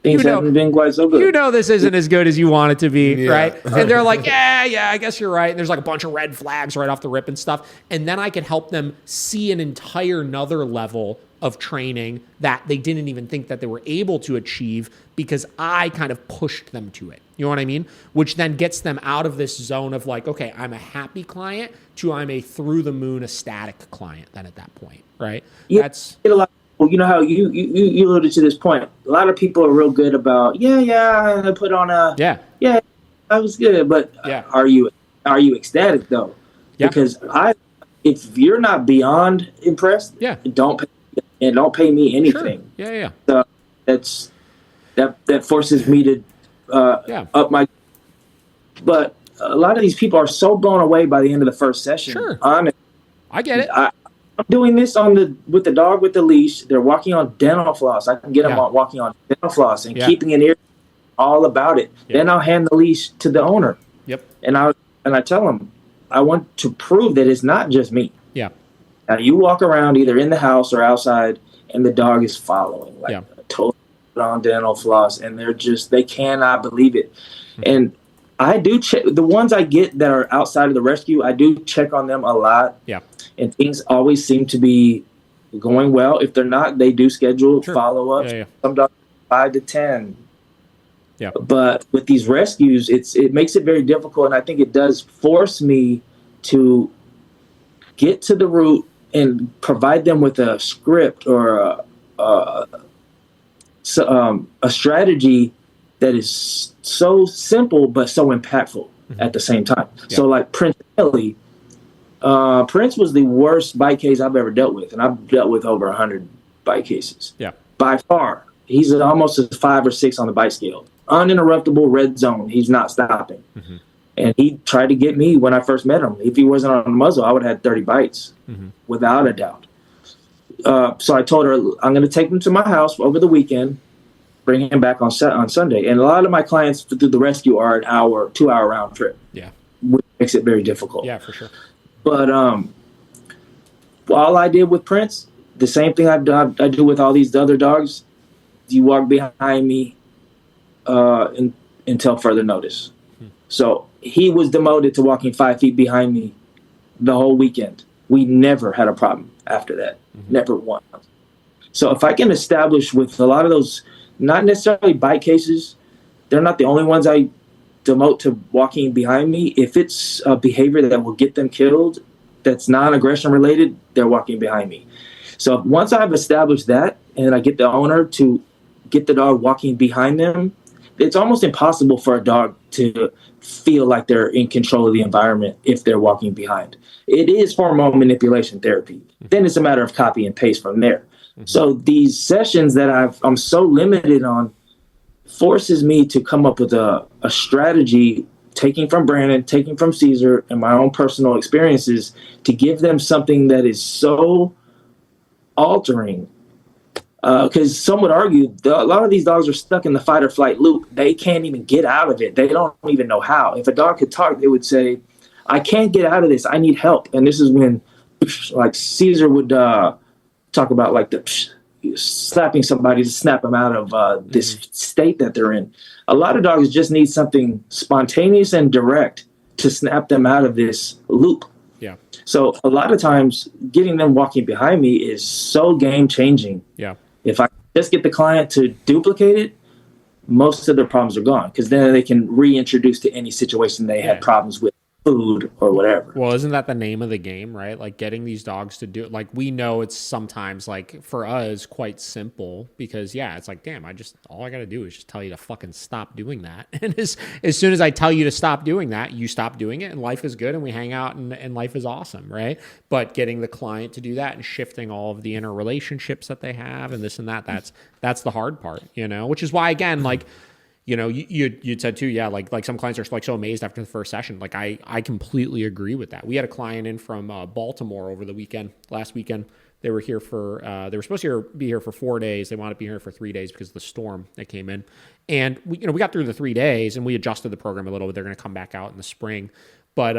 things haven't been quite so good. You know, this isn't as good as you want it to be, right? And they're like, yeah, I guess you're right. And there's like a bunch of red flags right off the rip and stuff. And then I could help them see an entire another level of training that they didn't even think that they were able to achieve because I kind of pushed them to it. You know what I mean? Which then gets them out of this zone of like, okay, I'm a happy client to I'm a through the moon ecstatic client then at that point, right? Yeah, that's a lot. You know how you alluded to this point. A lot of people are real good about I put on a that was good, but are you ecstatic though? Yeah. Because if you're not beyond impressed, don't pay me anything. Sure. Yeah. So that forces me to up my. But a lot of these people are so blown away by the end of the first session. Sure, honestly, I get it. I'm doing this with the dog with the leash. They're walking on dental floss. I can get them walking on dental floss and keeping an ear all about it. Yep. Then I'll hand the leash to the owner. Yep. And I tell them, I want to prove that it's not just me. Yeah. Now you walk around either in the house or outside, and the dog is following, like totally on dental floss, and they cannot believe it. Mm-hmm. And I do check the ones I get that are outside of the rescue. I do check on them a lot. Yeah. And things always seem to be going well. If they're not, they do schedule follow-ups. Yeah. Some dogs 5 to 10. Yeah. But with these rescues, it makes it very difficult, and I think it does force me to get to the root and provide them with a script or a strategy that is so simple but so impactful at the same time. Yeah. So like Prince Ellie, Prince was the worst bite case I've ever dealt with, and I've dealt with over 100 bite cases. Yeah, by far, he's almost a 5 or 6 on the bite scale. Uninterruptible red zone. He's not stopping. Mm-hmm. And he tried to get me when I first met him. If he wasn't on the muzzle, I would have had 30 bites, without a doubt. So I told her, I'm going to take him to my house over the weekend, bring him back on Sunday. And a lot of my clients through the rescue are an hour, 2-hour round trip. Yeah, which makes it very difficult. Yeah, for sure. But all I did with Prince, the same thing I do with all these other dogs. You walk behind me until further notice. So he was demoted to walking 5 feet behind me the whole weekend. We never had a problem after that. Never once. So if I can establish with a lot of those, not necessarily bite cases, they're not the only ones I demote to walking behind me. If it's a behavior that will get them killed, that's non-aggression related, they're walking behind me. So once I've established that, and I get the owner to get the dog walking behind them, it's almost impossible for a dog to feel like they're in control of the environment if they're walking behind. It is hormone manipulation therapy. Then it's a matter of copy and paste from there. So these sessions that I'm so limited on forces me to come up with a strategy, taking from Brandon, taking from Cesar, and my own personal experiences to give them something that is so altering. Because some would argue a lot of these dogs are stuck in the fight or flight loop. They can't even get out of it. They don't even know how. If a dog could talk, they would say, I can't get out of this. I need help. And this is when, like, Cesar would talk about, like, slapping somebody to snap them out of this state that they're in. A lot of dogs just need something spontaneous and direct to snap them out of this loop. Yeah. So a lot of times getting them walking behind me is so game changing. Yeah. If I just get the client to duplicate it, most of their problems are gone, because then they can reintroduce to any situation they had problems with, food or whatever. Well, isn't that the name of the game, right? Like, getting these dogs to do, like, we know it's sometimes, like, for us, quite simple, because it's like, damn, all I got to do is just tell you to fucking stop doing that. And as soon as I tell you to stop doing that, you stop doing it, and life is good, and we hang out, and life is awesome, right? But getting the client to do that and shifting all of the inner relationships that they have and this and that, that's the hard part, which is why, again, like, you said too, like some clients are like so amazed after the first session. Like, I completely agree with that. We had a client in from Baltimore over the last weekend. They were here they were supposed to be here for 4 days. They wanted to be here for 3 days because of the storm that came in. And we got through the 3 days and we adjusted the program a little bit. They're going to come back out in the spring, but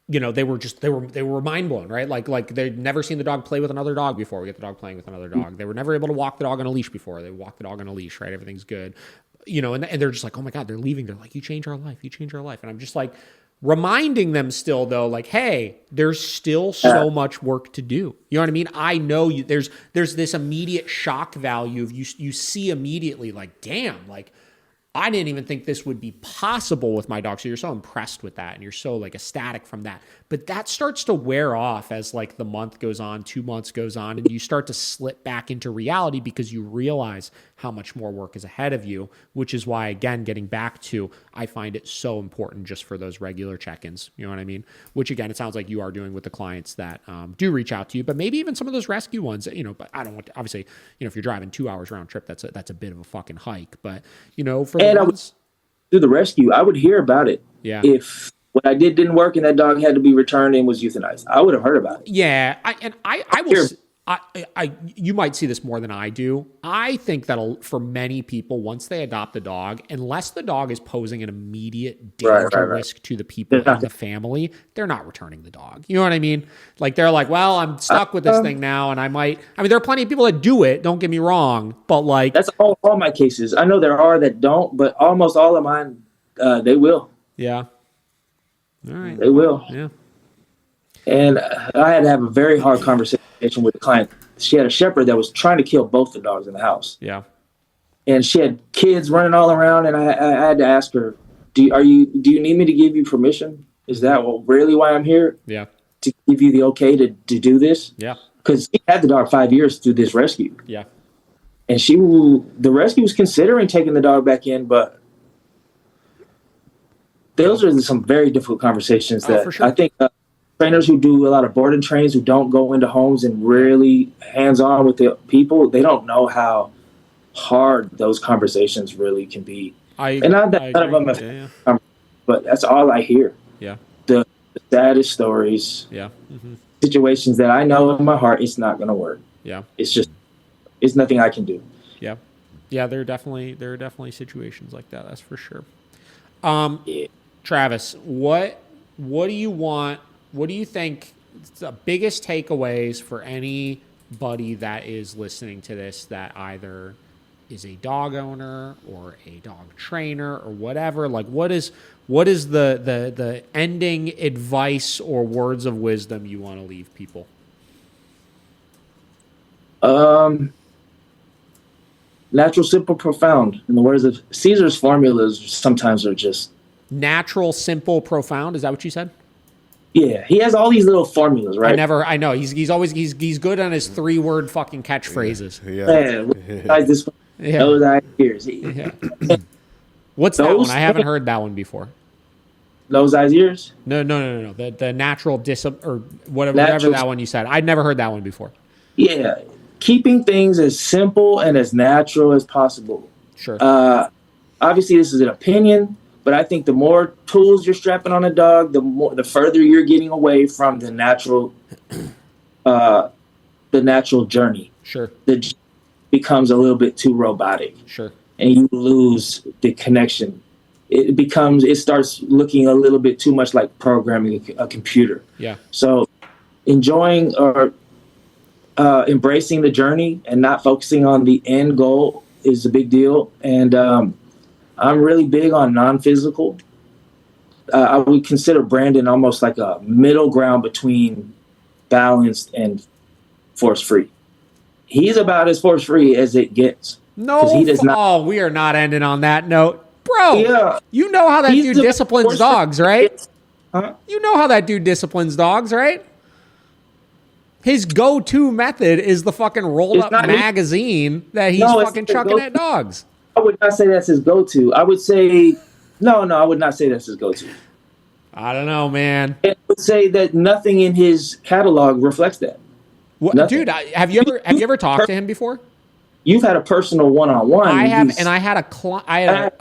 they were mind blown, right? Like they'd never seen the dog play with another dog before. We get the dog playing with another dog. They were never able to walk the dog on a leash before. They walk the dog on a leash, right? Everything's good. And they're just like, oh my God, they're leaving. They're like, you change our life. And I'm just like reminding them still though, like, hey, there's still so much work to do. You know what I mean? I know there's this immediate shock value of you see immediately like, damn, like, I didn't even think this would be possible with my dog. So you're so impressed with that and you're so like ecstatic from that. But that starts to wear off as like the month goes on, 2 months goes on, and you start to slip back into reality because you realize how much more work is ahead of you, which is why, again, getting back to, I find it so important just for those regular check-ins. You know what I mean? Which, again, it sounds like you are doing with the clients that do reach out to you, but maybe even some of those rescue ones, but I don't want to, obviously, if you're driving 2 hours round trip, that's a bit of a fucking hike, but for the I would do the rescue. I would hear about it. Yeah. If what I did didn't work and that dog had to be returned and was euthanized, I would have heard about it. Yeah. I will. You might see this more than I do. I think that for many people, once they adopt a dog, unless the dog is posing an immediate danger risk to the people in the family, they're not returning the dog. You know what I mean? Like, they're like, well, I'm stuck with this thing now, and there are plenty of people that do it, don't get me wrong, but like... That's all my cases. I know there are that don't, but almost all of mine, they will. Yeah. All right. They will. Yeah. And I had to have a very hard conversation with the client. She had a shepherd that was trying to kill both the dogs in the house. Yeah. And she had kids running all around, and I had to ask her, do you need me to give you permission? Is that really why I'm here? Yeah. To give you the okay to do this? Yeah. Because she had the dog 5 years through this rescue. Yeah. And the rescue was considering taking the dog back in, but those are some very difficult conversations that for sure. I think trainers who do a lot of board and trains, who don't go into homes and really hands-on with the people, they don't know how hard those conversations really can be. None of them but that's all I hear. Yeah. The saddest stories. Yeah. Mm-hmm. Situations that I know in my heart it's not going to work. Yeah. It's nothing I can do. Yeah. Yeah, there are definitely situations like that, that's for sure. Travis, what do you want? What do you think the biggest takeaways for anybody that is listening to this that either is a dog owner or a dog trainer or whatever? Like, what is the ending advice or words of wisdom you want to leave people? Natural, simple, profound. In the words of Cesar's formulas, sometimes are just natural, simple, profound. Is that what you said? Yeah, he has all these little formulas, right? I know he's good on his 3-word fucking catchphrases. Like this, those eyes, ears. What's that one? I haven't heard that one before. Those eyes, ears? No. The natural or whatever that one you said. I'd never heard that one before. Yeah, keeping things as simple and as natural as possible. Sure. Obviously, this is an opinion, but I think the more tools you're strapping on a dog, the further you're getting away from the natural journey. Sure. It becomes a little bit too robotic. Sure. And you lose the connection. It starts looking a little bit too much like programming a computer. Yeah. So enjoying or embracing the journey and not focusing on the end goal is a big deal. And I'm really big on non-physical. I would consider Brandon almost like a middle ground between balanced and force-free. He's about as force-free as it gets. No, he does not. Oh, we are not ending on that note. Bro, yeah. You know how that dude disciplines dogs, right? Huh? You know how that dude disciplines dogs, right? His go-to method is the fucking rolled-up magazine that he's fucking chucking at dogs. I would not say that's his go-to. I would say, no, I would not say that's his go-to. I don't know, man. I would say that nothing in his catalog reflects that. What, dude, have you ever talked to him before? You've had a personal one-on-one. I have, and I had a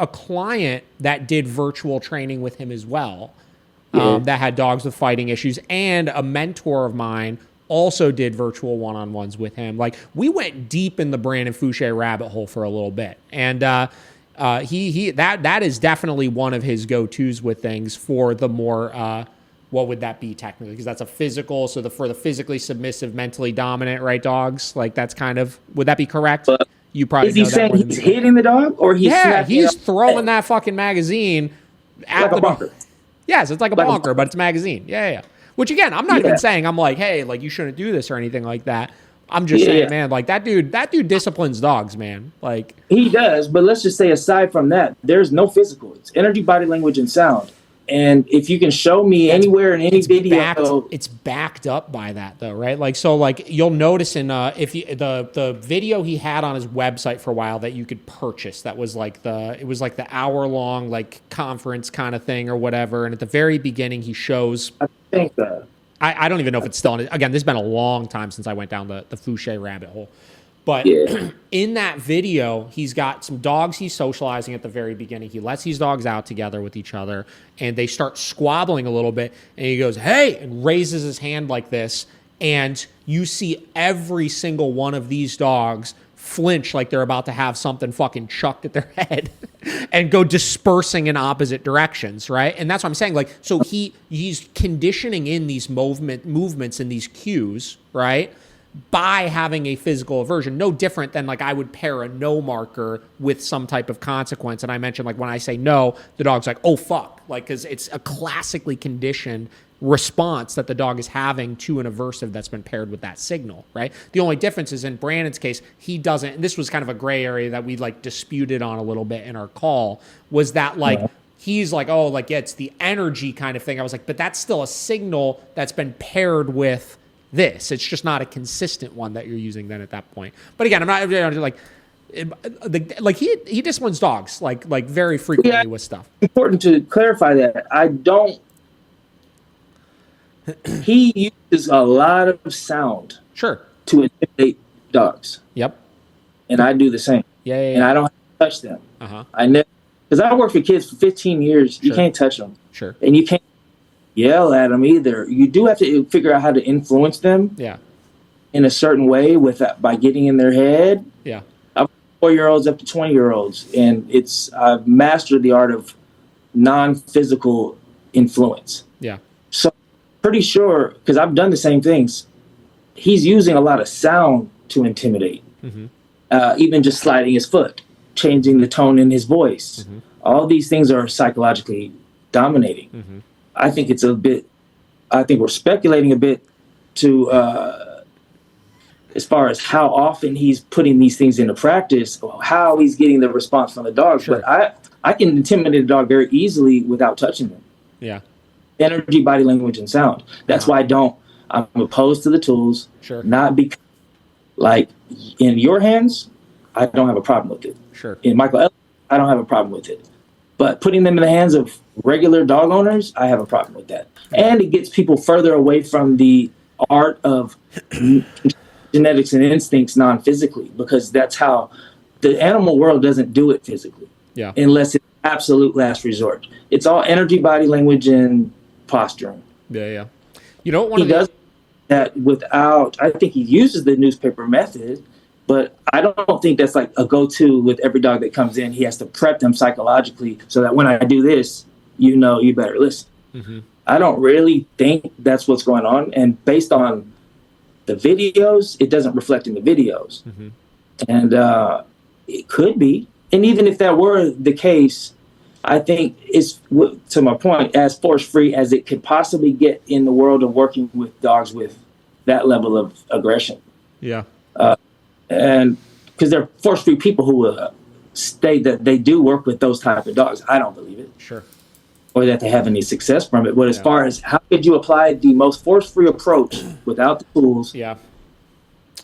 client that did virtual training with him as well, that had dogs with fighting issues, and a mentor of mine also did virtual one-on-ones with him. Like, we went deep in the Brandon Fouché rabbit hole for a little bit, and that is definitely one of his go-tos with things for the more. What would that be technically? Because that's a physical. So for the physically submissive, mentally dominant, right, dogs? Like, that's kind of, would that be correct? You probably is he saying he's hitting the dog, or he's throwing that fucking magazine at the bonker? Yes, it's like a bonker, but it's a magazine. Yeah. Which again, I'm not even saying I'm like, hey, like you shouldn't do this or anything like that. I'm just saying, man, like that dude disciplines dogs, man. Like he does. But let's just say, aside from that, there's no physical. It's energy, body language, and sound. And if you can show me anywhere in any video, it's backed up by that, though, right? Like, so, like you'll notice in the video he had on his website for a while that you could purchase. That was like the hour-long like conference kind of thing or whatever. And at the very beginning, he shows. I think that. I don't even know if it's still on it. Again, this has been a long time since I went down the Fouché rabbit hole. But in that video, he's got some dogs he's socializing at the very beginning. He lets these dogs out together with each other, and they start squabbling a little bit. And he goes, hey, and raises his hand like this. And you see every single one of these dogs flinch like they're about to have something fucking chucked at their head and go dispersing in opposite directions, right? And that's what I'm saying. Like, so he's conditioning in these movements and these cues, right? By having a physical aversion, no different than like I would pair a no marker with some type of consequence. And I mentioned like when I say no, the dog's like, oh fuck, like because it's a classically conditioned response that the dog is having to an aversive that's been paired with that signal, right? The only difference is in Brandon's case, he doesn't, and this was kind of a gray area that we like disputed on a little bit in our call, was that like he's like, oh, like it's the energy kind of thing. I was like, but that's still a signal that's been paired with this. It's just not a consistent one that you're using then at that point. But again, I'm not like he disciplines dogs like very frequently with stuff. Important to clarify that he uses a lot of sound to intimidate dogs. Yep. And I do the same. Yeah. And I don't have to touch them. I never, because I worked for kids for 15 years. You can't touch them. Sure. And you can't yell at them either. You do have to figure out how to influence them in a certain way by getting in their head. Yeah. 4-year-olds up to 20-year-olds. And I've mastered the art of non-physical influence. Yeah. So pretty sure, because I've done the same things, he's using a lot of sound to intimidate. Even just sliding his foot, changing the tone in his voice. All these things are psychologically dominating. I think we're speculating a bit to as far as how often he's putting these things into practice, how he's getting the response from the dog. But I can intimidate a dog very easily without touching them. Yeah. energy, body language, and sound. That's why I'm opposed to the tools. Sure. Not because, like, in your hands, I don't have a problem with it. Sure. In Michael Ellis, I don't have a problem with it. But putting them in the hands of regular dog owners, I have a problem with that. And it gets people further away from the art of genetics and instincts non-physically, because that's how the animal world doesn't do it physically. Yeah. Unless it's absolute last resort. It's all energy, body language, and posturing. Yeah. You know what? He does that without, I think he uses the newspaper method, but I don't think that's like a go-to with every dog that comes in. He has to prep them psychologically so that when I do this, you better listen. Mm-hmm. I don't really think that's what's going on. And based on the videos, it doesn't reflect in the videos. Mm-hmm. And it could be. And even if that were the case, I think it's, to my point, as force-free as it could possibly get in the world of working with dogs with that level of aggression. Yeah. And because there are force-free people who will state that they do work with those type of dogs. I don't believe it. Sure. Or that they have any success from it. But as far as how could you apply the most force-free approach without the tools,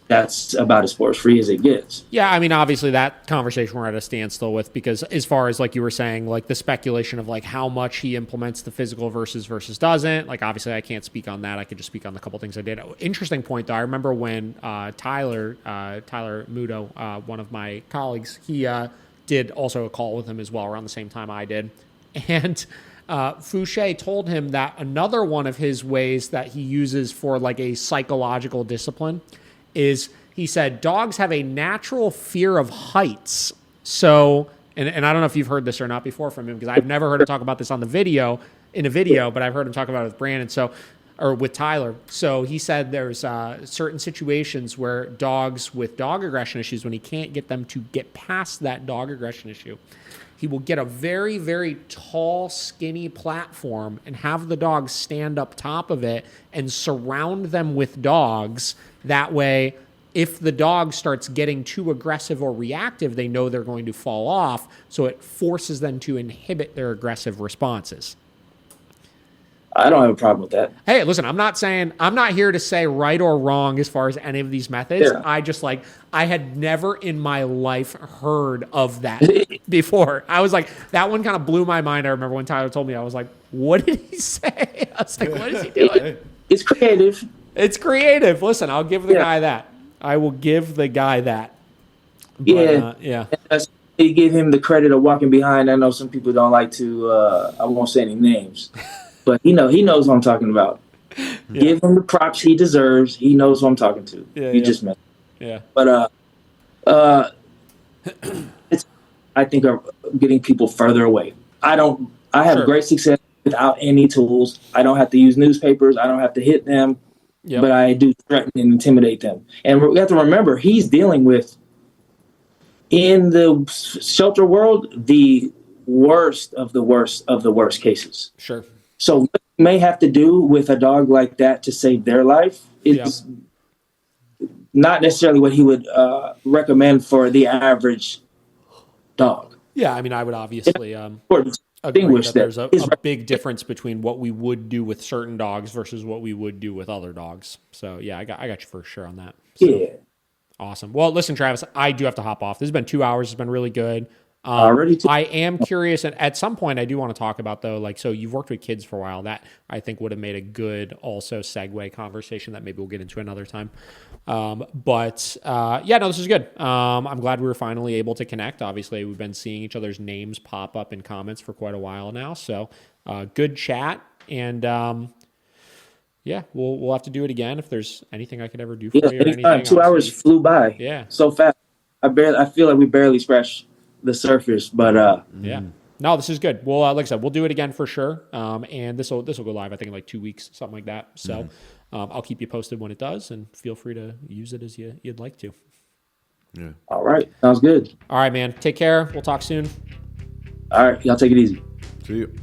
that's about as force-free as it gets. Yeah, I mean, obviously that conversation we're at a standstill with, because as far as like you were saying, like the speculation of like how much he implements the physical versus doesn't, like obviously I can't speak on that. I could just speak on the couple things I did. Interesting point though. I remember when Tyler Muto, one of my colleagues, he did also a call with him as well around the same time I did. And Fouché told him that another one of his ways that he uses for like a psychological discipline is, he said, dogs have a natural fear of heights. So, and I don't know if you've heard this or not before from him, because I've never heard him talk about this in a video, but I've heard him talk about it with Brandon, or with Tyler. So he said there's certain situations where dogs with dog aggression issues, when he can't get them to get past that dog aggression issue, he will get a very, very tall, skinny platform and have the dogs stand up top of it and surround them with dogs. That way, if the dog starts getting too aggressive or reactive, they know they're going to fall off, so it forces them to inhibit their aggressive responses. I don't have a problem with that. Hey, listen, I'm not here to say right or wrong as far as any of these methods. Yeah. I had never in my life heard of that before. I was like, that one kind of blew my mind. I remember when Tyler told me, I was like, what did he say? I was like, what is he doing? It's creative. It's creative. Listen, I'll give the guy that. I will give the guy that. But, yeah. You give him the credit of walking behind. I know some people don't like to, I won't say any names. But he knows what I'm talking about. Yeah. Give him the props he deserves. He knows what I'm talking to. You just met. Yeah. But it's, I think, are getting people further away. I have great success without any tools. I don't have to use newspapers. I don't have to hit them. Yep. But I do threaten and intimidate them. And we have to remember, he's dealing with, in the shelter world, the worst of the worst of the worst cases. Sure. So what you may have to do with a dog like that to save their life is not necessarily what he would recommend for the average dog. Yeah, I mean, I would obviously agree that there's a big difference between what we would do with certain dogs versus what we would do with other dogs. So, yeah, I got you for sure on that. So, yeah. Awesome. Well, listen, Travis, I do have to hop off. This has been 2 hours. It's been really good. I am curious, and at some point I do want to talk about, though, like, so you've worked with kids for a while. That I think would have made a good also segue conversation that maybe we'll get into another time. This is good. I'm glad we were finally able to connect. Obviously, we've been seeing each other's names pop up in comments for quite a while now. So good chat, and we'll have to do it again if there's anything I could ever do for you. Or anything. 2 hours flew by. Yeah, so fast. I feel like we barely scratched the surface, but no, this is good. Well, like I said, we'll do it again for sure. And this will go live, I think, in like 2 weeks, something like that. So I'll keep you posted when it does, and feel free to use it as you'd like to. Yeah. All right. Sounds good. All right, man. Take care. We'll talk soon. All right. Y'all take it easy. See you.